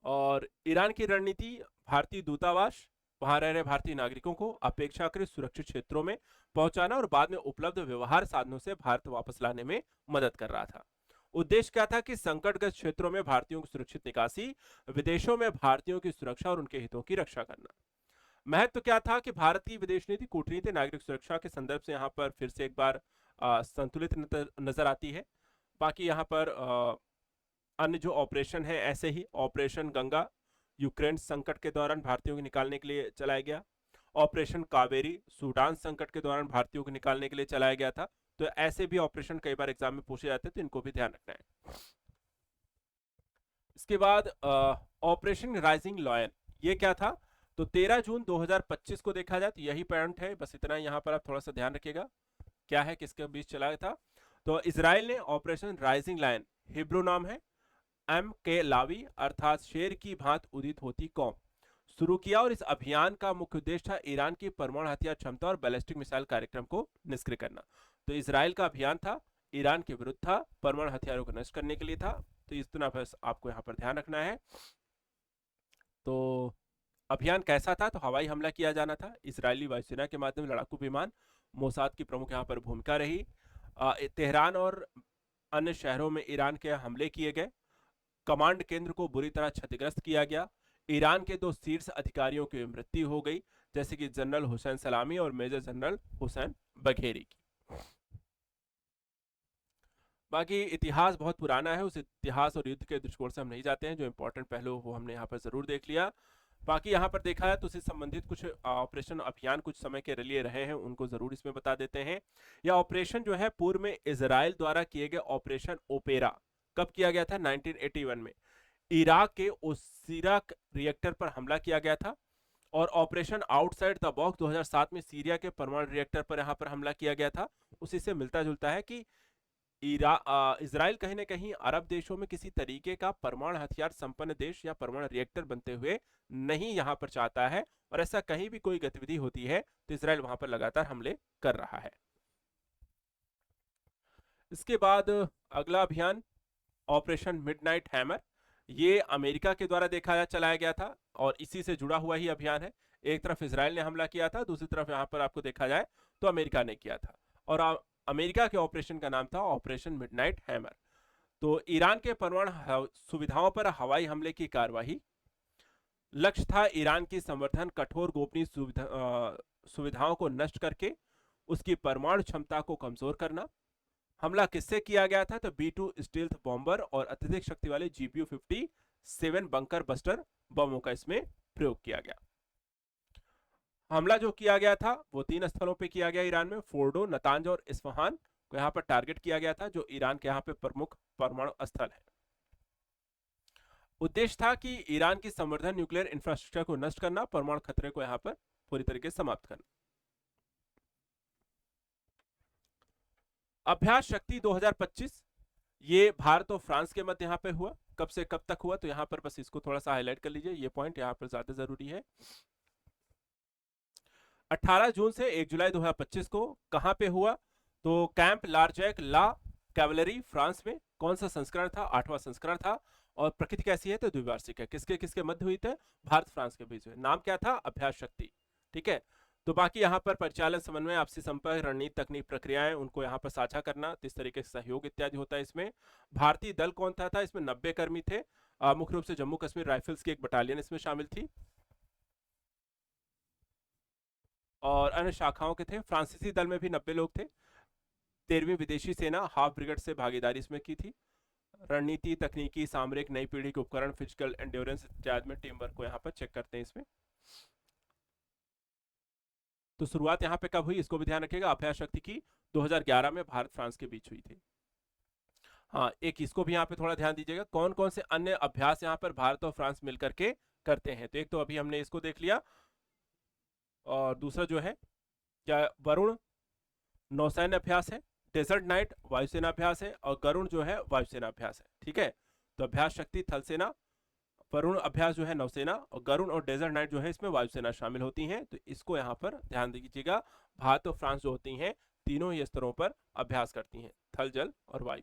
और ईरान की रणनीति भारतीय दूतावास, वहां रह रहे भारतीय नागरिकों को अपेक्षाकृत सुरक्षित क्षेत्रों में पहुंचाना और बाद में उपलब्ध व्यवहार साधनों से भारत वापस लाने में मदद कर रहा था। उद्देश्य क्या था कि संकटग्रस्त क्षेत्रों में भारतीयों की सुरक्षित निकासी, विदेशों में भारतीयों की सुरक्षा और उनके हितों की रक्षा करना। महत्व क्या था कि भारत की विदेश नीति, कूटनीति, नागरिक सुरक्षा के संदर्भ से यहाँ पर फिर से एक बार संतुलित नजर आती है। बाकी यहाँ पर अन्य जो ऑपरेशन है ऐसे ही, ऑपरेशन गंगा यूक्रेन संकट के दौरान भारतीयों को निकालने के लिए चलाया गया। ऑपरेशन कावेरी सूडान संकट के दौरान भारतीयों को निकालने के लिए चलाया गया था। तो ऐसे भी ऑपरेशन कई बार एग्जाम में पूछे जाते हैं, तो इनको भी ध्यान रखना है। इसके बाद ऑपरेशन राइजिंग लॉयन, ये क्या था, तो 13 जून 2025 को देखा जाए तो यही पॉइंट है, बस इतना यहाँ पर आप थोड़ा सा ध्यान रखिएगा क्या है, किसके बीच चलाया था। तो इजराइल ने ऑपरेशन राइजिंग लायन, हिब्रू नाम है एम के लावी अर्थात शेर की भांत उदित होती कौम, शुरू किया और इस अभियान का मुख्य उद्देश्य था ईरान की परमाणु हथियार क्षमता और बैलिस्टिक मिसाइल कार्यक्रम को निष्क्रिय करना। तो इजराइल का अभियान था, ईरान के विरुद्ध था, परमाणु हथियारों को नष्ट करने के लिए था। तो इतना बस आपको यहाँ पर ध्यान रखना है। तो अभियान कैसा था, तो हवाई हमला किया जाना था, इजरायली वायुसेना के माध्यम लड़ाकू विमान, मोसाद की प्रमुख यहाँ पर भूमिका रही। तेहरान और अन्य शहरों में ईरान के हमले किए गए, कमांड केंद्र को बुरी तरह क्षतिग्रस्त किया गया, ईरान के 2 शीर्ष अधिकारियों की मृत्यु हो गई, जैसे कि जनरल हुसैन सलामी और मेजर जनरल हुसैन बघेरी की। बाकी इतिहास बहुत पुराना है, उस इतिहास और युद्ध के दृष्टिकोण से हम नहीं जाते हैं, जो इंपॉर्टेंट पहलू वो हमने यहाँ पर जरूर देख लिया। बाकी यहाँ पर देखा है तो उससे संबंधित कुछ ऑपरेशन अभियान कुछ समय के लिए रहे हैं, उनको जरूर इसमें बता देते हैं। यह ऑपरेशन जो है पूर्व में इजराइल द्वारा किए गए ऑपरेशन ओपेरा कब किया गया था? 1981 में इराक के ओसीरा रिएक्टर पर हमला किया गया था। और ऑपरेशन आउटसाइड द बॉक्स 2007 में सीरिया के परमाणु रिएक्टर पर यहाँ पर हमला किया गया था। उसी से मिलता जुलता है कि इजराइल कहीं ना कहीं अरब देशों में किसी तरीके का परमाणु हथियार संपन्न देश या परमाणु रिएक्टर बनते हुए नहीं यहां पर चाहता है, और ऐसा कहीं भी कोई गतिविधि होती है तो इजराइल वहां पर लगातार हमले कर रहा है। इसके बाद अगला अभियान ऑपरेशन मिडनाइट हैमर, ये अमेरिका के द्वारा चलाया गया था और इसी से जुड़ा हुआ ही अभियान है। एक तरफ इजराइल ने हमला किया था, दूसरी तरफ यहाँ पर आपको देखा जाए तो अमेरिका ने किया था, और अमेरिका के ऑपरेशन का नाम था ऑपरेशन मिडनाइट हैमर। तो ईरान के परमाणु सुविधाओं पर हवाई हमले की कार्यवाही, लक्ष्य था ईरान की संवर्धन कठोर गोपनीय सुविधाओं को नष्ट करके उसकी परमाणु क्षमता को कमजोर करना। हमला किससे किया गया था? तो B2 स्टील्थ बॉम्बर और अत्यधिक शक्ति वाले GPU-57 बंकर बस्टर बमों का इसमें प्रयोग किया गया। हमला जो किया गया था वो 3 स्थलों पे किया गया ईरान में, फोर्डो, नतांज और इस्फहान को यहाँ पर टारगेट किया गया था, जो ईरान के यहाँ पे प्रमुख परमाणु स्थल है। उद्देश्य था कि ईरान की संवर्धन न्यूक्लियर इंफ्रास्ट्रक्चर को नष्ट करना, परमाणु खतरे को यहाँ पर पूरी तरीके से समाप्त करना। अभ्यास शक्ति 2025 ये भारत और फ्रांस के मध्य यहाँ पे हुआ। कब से कब तक हुआ? तो यहाँ पर बस इसको थोड़ा सा हाईलाइट कर लीजिए, ये पॉइंट यहाँ पर ज्यादा जरूरी है। 18 जून से 1 जुलाई 2025 को कहां पे हुआ? तो कैंप लार्जेक ला कैवलरी फ्रांस में। कौन सा संस्करण था? 8वां संस्करण था। और प्रकृति कैसी है? तो द्विवार्षिक है। किसके किसके मध्य हुई थे? भारत फ्रांस के बीच में। नाम क्या था? अभ्यास शक्ति। ठीक है, तो बाकी यहाँ पर परिचालन समन्वय, आपसी संपर्क, रणनीति, तकनीक, प्रक्रियाएं उनको यहाँ पर साझा करना, इस तरीके से सहयोग इत्यादि होता है इसमें। भारतीय दल कौन था? इसमें 90 कर्मी थे। मुख्य रूप से जम्मू कश्मीर राइफल्स की एक बटालियन इसमें शामिल थी और अन्य शाखाओं के थे। फ्रांसीसी दल में भी 90 लोग थे। 13वीं विदेशी सेना हाफ ब्रिगेड से भागीदारी इसमें की थी। रणनीति, तकनीकी, सामरिक, नई पीढ़ी के उपकरण, फिजिकल एंड्योरेंस इत्यादि में टीम वर्क को यहाँ पर चेक करते हैं इसमें। तो शुरुआत यहाँ पे कब हुई इसको भी ध्यान रखिएगा। अभ्यास शक्ति की 2011 में भारत फ्रांस के बीच हुई थी। हाँ, एक इसको भी यहाँ पे थोड़ा ध्यान दीजिएगा, कौन कौन से अन्य अभ्यास यहाँ पर भारत और फ्रांस मिलकर के करते हैं। तो एक तो अभी हमने इसको देख लिया, और दूसरा जो है क्या, वरुण नौसैन्य अभ्यास है, डेजर्ट नाइट वायुसेना अभ्यास है, और गरुण जो है वायुसेना अभ्यास है। ठीक है, तो अभ्यास शक्ति थल सेना, वरुण अभ्यास जो है नौसेना, और गरुण और डेजर्ट नाइट जो है इसमें वायुसेना शामिल होती हैं। तो इसको यहाँ पर ध्यान दीजिएगा। भारत और फ्रांस जो होती हैं तीनों ही स्तरों पर अभ्यास करती हैं, थल, जल और वायु।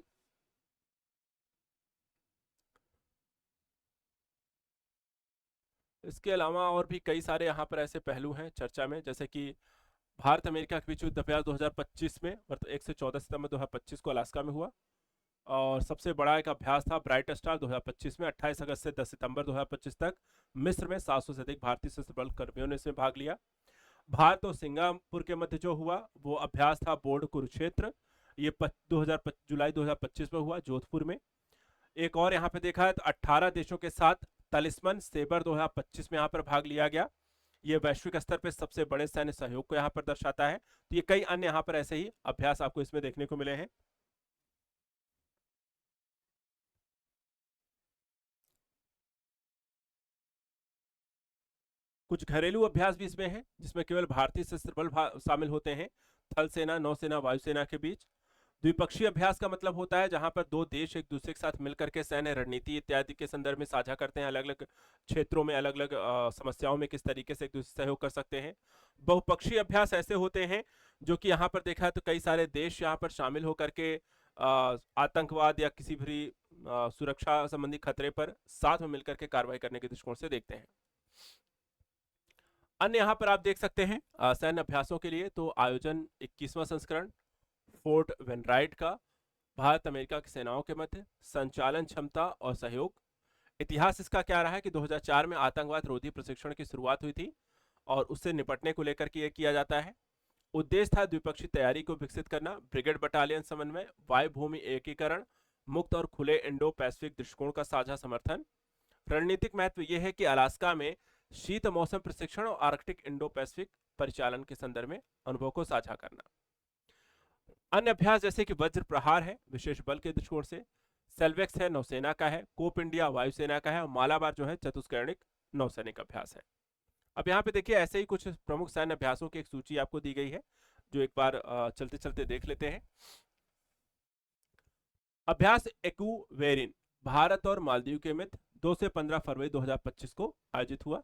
इसके अलावा और भी कई सारे यहाँ पर ऐसे पहलू हैं चर्चा में, जैसे कि भारत अमेरिका के बीच युद्ध अभ्यास 2025 में 1 से 14 सितंबर 2025 को अलास्का में हुआ। और सबसे बड़ा एक अभ्यास था ब्राइट स्टार 2025 में 28 अगस्त से 10 सितंबर 2025 तक मिस्र में 700 से अधिक भारतीय सशस्त्र बल कर्मियों ने इसमें भाग लिया। भारत और सिंगापुर के मध्य जो हुआ वो अभ्यास था बोर्ड कुरुक्षेत्र, ये जुलाई 2025 में हुआ जोधपुर में। एक और यहाँ पे देखा है तो 18 देशों के साथ तलिस्मन सेबर 2025 में यहाँ पर भाग लिया गया। ये वैश्विक स्तर पर सबसे बड़े सैन्य सहयोग को यहाँ पर दर्शाता है। तो ये कई अन्य यहाँ पर ऐसे ही अभ्यास आपको इसमें देखने को मिले हैं। कुछ घरेलू अभ्यास भी इसमें है जिसमें केवल भारतीय सशस्त्र बल शामिल होते हैं, थल सेना, नौसेना, वायुसेना के बीच। द्विपक्षीय अभ्यास का मतलब होता है जहां पर दो देश एक दूसरे के साथ मिलकर के सैन्य रणनीति इत्यादि के संदर्भ में साझा करते हैं, अलग अलग क्षेत्रों में अलग अलग समस्याओं में किस तरीके से एक दूसरे से सहयोग कर सकते हैं। बहुपक्षीय अभ्यास ऐसे होते हैं जो कि यहाँ पर देखा है तो कई सारे देश यहाँ पर शामिल होकर के आतंकवाद या किसी भी सुरक्षा संबंधी खतरे पर साथ में मिलकर के कार्रवाई करने के दृष्टिकोण से देखते हैं। अन्य यहाँ पर आप देख सकते हैं सैन्य अभ्यासों के लिए तो आयोजन 21वां संस्करण फोर्ट वेनराइट का, भारत अमेरिका की सेनाओं के मध्य संचालन क्षमता और सहयोग। इतिहास इसका क्या रहा है कि 2004 में आतंकवाद रोधी प्रशिक्षण की शुरुआत हुई थी और उससे निपटने को लेकर के ये किया जाता है। उद्देश्य था द्विपक्षीय तैयारी को विकसित करना, ब्रिगेड बटालियन समन्वय, वायु भूमि एकीकरण, मुक्त और खुले इंडो पैसिफिक दृष्टिकोण का साझा समर्थन। रणनीतिक महत्व यह है कि अलास्का में शीत मौसम प्रशिक्षण और आर्कटिक इंडो पैसिफिक परिचालन के संदर्भ में अनुभव को साझा करना। अन्य अभ्यास जैसे कि वज्र प्रहार है विशेष बल के दृष्टिकोण से, सेल्वेक्स है नौसेना का है, कोप इंडिया वायुसेना का है और मालाबार जो है चतुष्कर्णिक नौसैनिक अभ्यास है। अब यहाँ पे देखिए ऐसे ही कुछ प्रमुख सैन्य अभ्यासों की एक सूची आपको दी गई है जो एक बार चलते चलते देख लेते हैं। अभ्यास एक्वेरिन भारत और मालदीव के मध्य 2 से 15 फरवरी 2025 को आयोजित हुआ।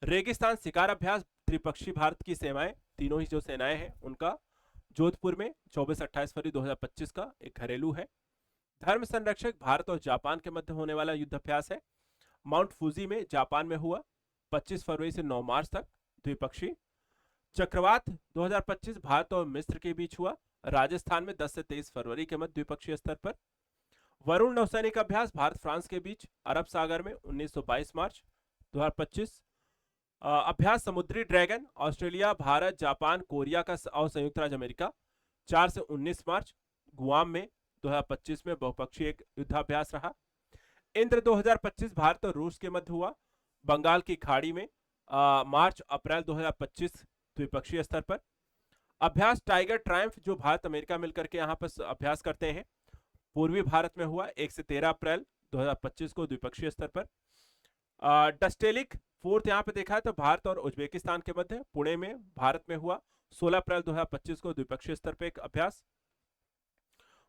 रेगिस्तान शिकार अभ्यास त्रिपक्षीय भारत की सेनाएं, तीनों ही जो सेनाएं हैं उनका, जोधपुर में 24-28 फरवरी 2025 का एक घरेलू है। धर्म संरक्षक भारत और जापान के मध्य होने वाला युद्धाभ्यास है, माउंट फूजी में जापान में हुआ 25 फरवरी से 9 मार्च तक, द्विपक्षीय। चक्रवात 2025 भारत और मिस्र के बीच हुआ, राजस्थान में 10 से 23 फरवरी के मध्य द्विपक्षीय स्तर पर। वरुण नौसैनिक अभ्यास भारत फ्रांस के बीच अरब सागर में 19-22 मार्च 2025। अभ्यास समुद्री dragon Australia Bharat Japan Korea का और संयुक्त राज्य अमेरिका 4 से 19 मार्च गुआम में 2025 में बहुपक्षीय एक युद्धाभ्यास रहा। इंद्र 2025 भारत और रूस के मध्य हुआ, बंगाल की खाड़ी में मार्च अप्रैल 2025 द्विपक्षीय स्तर पर। अभ्यास टाइगर ट्रायम्फ जो भारत अमेरिका मिलकर के यहाँ पर अभ्यास करते हैं, पूर्वी भारत में हुआ 1 से 13 अप्रैल 2025 को द्विपक्षीय स्तर पर। डस्टेलिक फोर्थ यहाँ पे देखा है तो भारत और उज्बेकिस्तान के मध्य पुणे में भारत में हुआ 16 अप्रैल 2025 को द्विपक्षीय स्तर पर एक अभ्यास।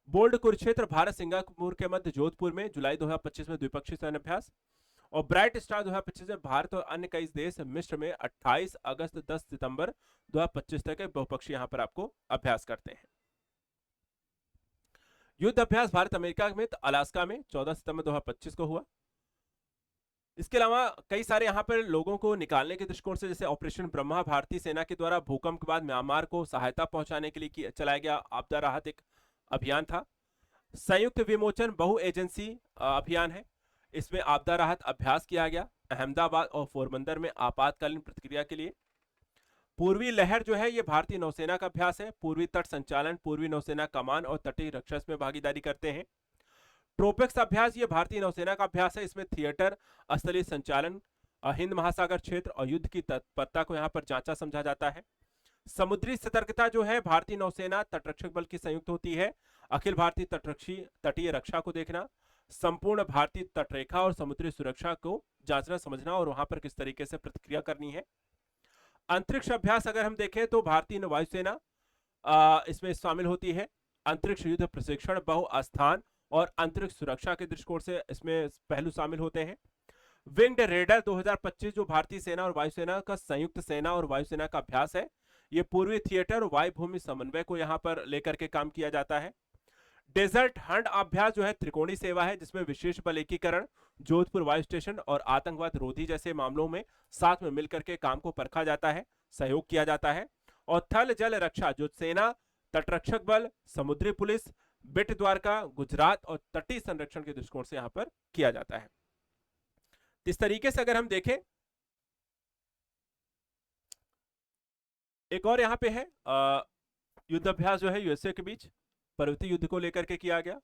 बोल्ड कुरुक्षेत्र भारत सिंगापुर के मध्य जोधपुर में जुलाई 2025 में द्विपक्षीय सैन्य अभ्यास। और ब्राइट स्टार 2025 में भारत और अन्य कई देश मिस्र में 28 अगस्त 10 सितंबर 2025 तक बहुपक्षीय यहाँ पर आपको अभ्यास करते हैं। युद्ध अभ्यास भारत अमेरिका में अलास्का में 14 सितंबर 2025 को हुआ। इसके अलावा कई सारे यहाँ पर लोगों को निकालने के दृष्टिकोण से, जैसे ऑपरेशन ब्रह्मा भारतीय सेना के द्वारा भूकंप के बाद म्यांमार को सहायता पहुंचाने के लिए चलाया गया आपदा राहत एक अभियान था। संयुक्त विमोचन बहु एजेंसी अभियान है, इसमें आपदा राहत अभ्यास किया गया अहमदाबाद और पोरबंदर में आपातकालीन प्रतिक्रिया के लिए। पूर्वी लहर जो है ये भारतीय नौसेना का अभ्यास है, पूर्वी तट संचालन पूर्वी नौसेना कमान और तटीय रक्षा में भागीदारी करते हैं। ट्रोपेक्स अभ्यास ये भारतीय नौसेना का अभ्यास है, इसमें थिएटर स्थलीय संचालन हिंद महासागर क्षेत्र और युद्ध की तत्परता को यहाँ पर जांचा समझा जाता है। समुद्री सतर्कता जो है भारतीय नौसेना तटरक्षक बल की संयुक्त होती है, अखिल भारतीय तटीय रक्षा को देखना, संपूर्ण भारतीय तटरेखा और समुद्री सुरक्षा को जांचना समझना और वहां पर किस तरीके से प्रतिक्रिया करनी है। अंतरिक्ष अभ्यास अगर हम देखें तो भारतीय वायुसेना इसमें शामिल होती है। अंतरिक्ष युद्ध प्रशिक्षण बहुस्थान और अंतरिक्ष सुरक्षा के दृष्टिकोण से इसमें पहलू शामिल होते हैं। विंग्ड रेडर 2025 जो भारतीय सेना और वायुसेना का संयुक्त सेना और वायुसेना का अभ्यास है, ये पूर्वी थिएटर और वायु भूमि समन्वय को यहाँ पर लेकर के काम किया जाता है। डेजर्ट हंट अभ्यास जो है त्रिकोणीय सेवा है, जिसमें विशेष बल एकीकरण जोधपुर वायु स्टेशन और आतंकवाद रोधी जैसे मामलों में साथ में मिलकर के काम को परखा जाता है, सहयोग किया जाता है। और थल जल रक्षा जो सेना तटरक्षक बल समुद्री पुलिस बेट द्वारका गुजरात और तटीय संरक्षण के दृष्टिकोण से यहाँ पर किया जाता है। इस तरीके से अगर हम देखें, एक और यहाँ पे है युद्धाभ्यास जो है यूएसए के बीच पर्वतीय युद्ध को लेकर के किया गया।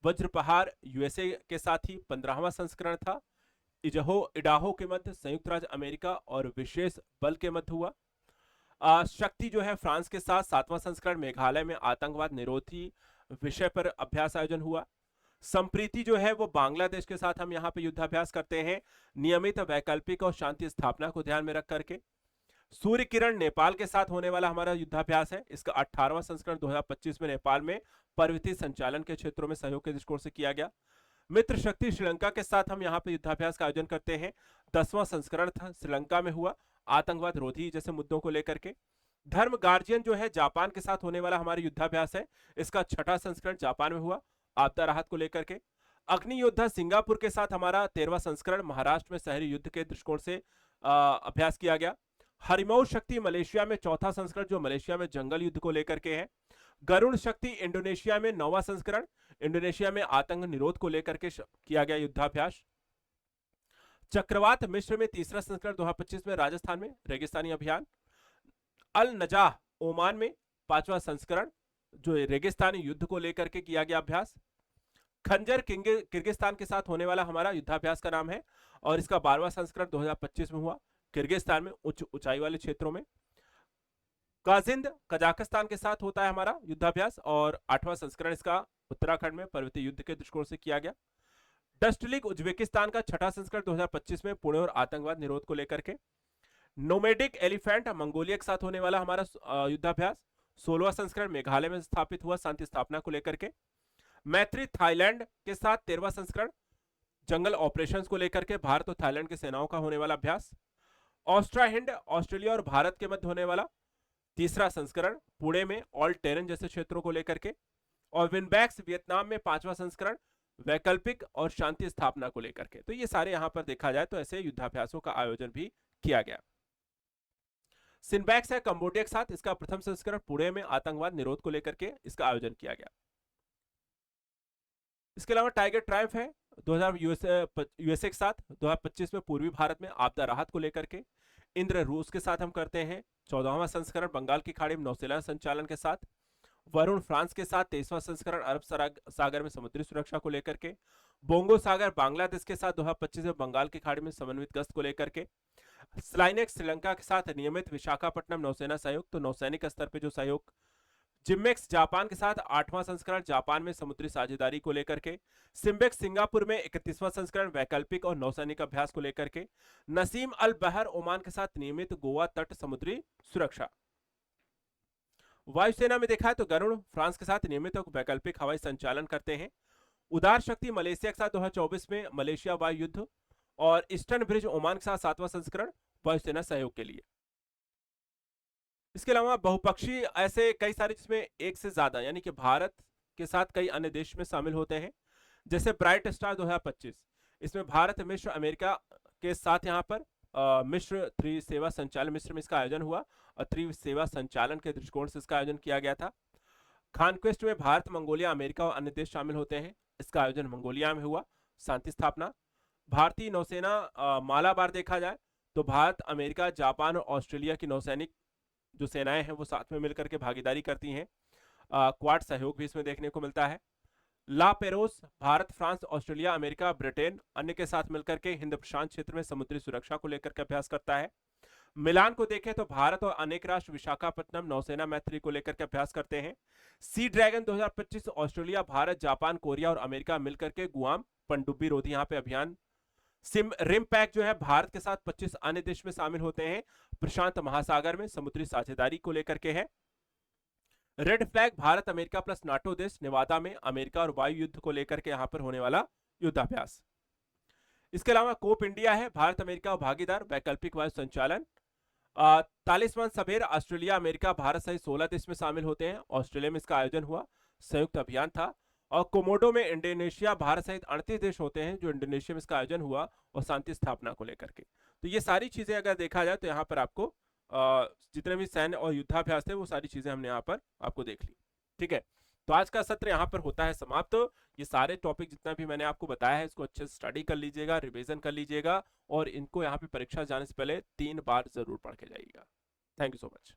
वज्र प्रहार यूएसए के साथ ही 15वां संस्करण था। इडाहो के मध्य संयुक्त राज्य अमेरिका और विशेष बल के मध्य हुआ। शक्ति जो है फ्रांस के साथ 7वां संस्करण मेघालय में आतंकवाद निरोधी विषय पर अभ्यास आयोजन हुआ। संप्रीति जो है वो बांग्लादेश के साथ हम यहाँ पे युद्धाभ्यास करते हैं, नियमित वैकल्पिक और शांति स्थापना को ध्यान में रख करके। सूर्य किरण नेपाल के साथ होने वाला हमारा युद्धाभ्यास है, इसका 18वां संस्करण 2025 में नेपाल में पर्वतीय संचालन के क्षेत्रों में सहयोग के दृष्टिकोण से किया गया। मित्र शक्ति श्रीलंका के साथ हम यहाँ पे युद्धाभ्यास का आयोजन करते हैं, 10वां संस्करण था, श्रीलंका में हुआ आतंकवाद रोधी जैसे मुद्दों को लेकर के। धर्म गार्जियन जो है जापान के साथ होने वाला हमारा युद्धाभ्यास है, इसका 6वां संस्करण जापान में हुआ आपदा राहत को लेकर के। अग्नि योद्धा सिंगापुर के साथ हमारा 13वां संस्करण महाराष्ट्र में शहरी युद्ध के दृष्टिकोण से अभ्यास किया गया। हरिमौर शक्ति मलेशिया में 4था संस्करण जो मलेशिया में जंगल युद्ध को लेकर के है। गरुण शक्ति इंडोनेशिया में 9वां संस्करण इंडोनेशिया में आतंक निरोध को लेकर के किया गया युद्धाभ्यास। चक्रवात मिस्र में 3रा संस्करण 2025 में राजस्थान में रेगिस्तानी अभियान। अल नजाह ओमान में 5वां संस्करण जो रेगिस्तानी युद्ध को लेकर के किया गया अभ्यास। खंजर किर्गिस्तान के साथ होने वाला हमारा युद्धाभ्यास का नाम है और इसका 12वां संस्करण 2025 में हुआ किर्गिस्तान में उच्च ऊंचाई वाले क्षेत्रों में। काजिंद कजाकिस्तान के साथ होता है हमारा युद्धाभ्यास और 8वां संस्करण इसका उत्तराखंड में पर्वतीय युद्ध के दृष्टिकोण से किया गया। डस्ट लीग उज्बेकिस्तान का 6वां संस्करण 2025 में पुणे और आतंकवाद निरोध को लेकर के। नोमेडिक एलिफेंट मंगोलिया के साथ होने वाला हमारा युद्धाभ्यास 16वां संस्करण मेघालय में स्थापित हुआ शांति स्थापना को लेकर के। मैत्री थाईलैंड के साथ 13वां संस्करण जंगल ऑपरेशंस को लेकर के भारत और थाईलैंड की सेनाओं का होने वाला अभ्यास। ऑस्ट्रा हिंद ऑस्ट्रेलिया और भारत के मध्य होने वाला 3रा संस्करण पुणे में ऑल टेरन जैसे क्षेत्रों को लेकर के। और विनबैक्स वियतनाम में 5वां संस्करण वैकल्पिक और शांति स्थापना को लेकर के। तो ये सारे यहां पर देखा जाए तो ऐसे युद्धाभ्यासों का आयोजन भी किया गया। सिनबैक्स है कंबोडिया के साथ, इसका प्रथम संस्करण पुणे में आतंकवाद निरोध को लेकर के इसका आयोजन किया गया। इसके अलावा टाइगर ट्रायम्फ है 2000 यूएसए के साथ 2025 में पूर्वी भारत में आपदा राहत को लेकर के। इंद्र रूस के साथ हम करते हैं 14वां संस्करण बंगाल की खाड़ी में नौसेना संचालन के साथ। वरुण फ्रांस के साथ 23वां संस्करण अरब सागर में समुद्री सुरक्षा को लेकर के। बोंगो सागर बांग्लादेश के साथ 2025 में बंगाल की खाड़ी में समन्वित गश्त को लेकर के। स्लाइनेक्स श्रीलंका के साथ नियमित विशाखापट्टनम नौसेना सहयोग, तो नौसैनिक स्तर पे जो सहयोग। जिम्मेक्स जापान के साथ 8वां संस्करण जापान में समुद्री साझेदारी को लेकर के। सिम्बेक्स सिंगापुर में 31वां संस्करण वैकल्पिक और नौसैनिक अभ्यास को लेकर के। नसीम अल बहर ओमान के साथ नियमित गोवा तट समुद्री सुरक्षा। वायुसेना में देखा है तो गरुड़ फ्रांस के साथ नियमित और वैकल्पिक हवाई संचालन करते हैं। उदार शक्ति मलेशिया के साथ 2024 में मलेशिया वायु युद्ध और ईस्टर्न ब्रिज ओमान के साथ 7वां संस्करण वायुसेना सहयोग के लिए। इसके अलावा बहुपक्षीय ऐसे कई सारे जिसमें एक से ज्यादा यानी कि भारत के साथ कई अन्य देश में शामिल होते हैं, जैसे ब्राइट स्टार 2025, इसमें भारत मिस्र अमेरिका के साथ यहाँ पर मिस्र त्रिसेवा संचालन मिस्र में इसका आयोजन हुआ और त्रिसेवा संचालन के दृष्टिकोण से इसका आयोजन किया गया था। खानक्वेस्ट में भारत मंगोलिया अमेरिका और अन्य देश शामिल होते हैं, इसका आयोजन मंगोलिया में हुआ। शांति स्थापना भारतीय नौसेना मालाबार देखा जाए तो भारत अमेरिका जापान और ऑस्ट्रेलिया की नौसैनिक जो सेनाएं हैं वो साथ में मिलकर के भागीदारी करती हैं। क्वाड सहयोग भी इसमें देखने को मिलता है। La Perouse Bharat France Australia America Britain अन्य के साथ मिलकर के हिंद प्रशांत क्षेत्र में समुद्री सुरक्षा को लेकर के अभ्यास करता है। मिलान को देखें तो भारत और अनेक राष्ट्र विशाखापट्टनम नौसेना मैत्री को लेकर के अभ्यास करते हैं। Sea Dragon 2025 Australia Bharat Japan Korea और अमेरिका मिलकर के गुआम पनडुब्बी रोधी यहाँ पे अभियान। रिम पैक जो है भारत के साथ 25 अन्य देश में शामिल होते हैं, प्रशांत महासागर में समुद्री साझेदारी को लेकर के है। Red flag Bharat America plus NATO देश नेवादा में अमेरिका और वायु युद्ध को लेकर के यहां पर होने वाला युद्धाभ्यास। इसके अलावा कोप इंडिया है भारत अमेरिका और भागीदार वैकल्पिक वायु संचालन। तालिस्मान सवेर ऑस्ट्रेलिया अमेरिका भारत सहित 16 देश में शामिल होते हैं, ऑस्ट्रेलिया में इसका आयोजन हुआ, संयुक्त अभियान था। और कोमोडो में इंडोनेशिया भारत सहित 38 देश होते हैं जो इंडोनेशिया में इसका आयोजन हुआ और शांति स्थापना को लेकर के। तो ये सारी चीजें अगर देखा जाए तो यहाँ पर आपको जितने भी सैन्य और युद्धाभ्यास थे वो सारी चीजें हमने यहाँ पर आपको देख ली। ठीक है, तो आज का सत्र यहाँ पर होता है समाप्त। ये सारे टॉपिक जितना भी मैंने आपको बताया है इसको अच्छे से स्टडी कर लीजिएगा, रिवीजन कर लीजिएगा और इनको यहाँ पे परीक्षा जाने से पहले 3 बार जरूर पढ़ के जाइएगा। Thank you so much.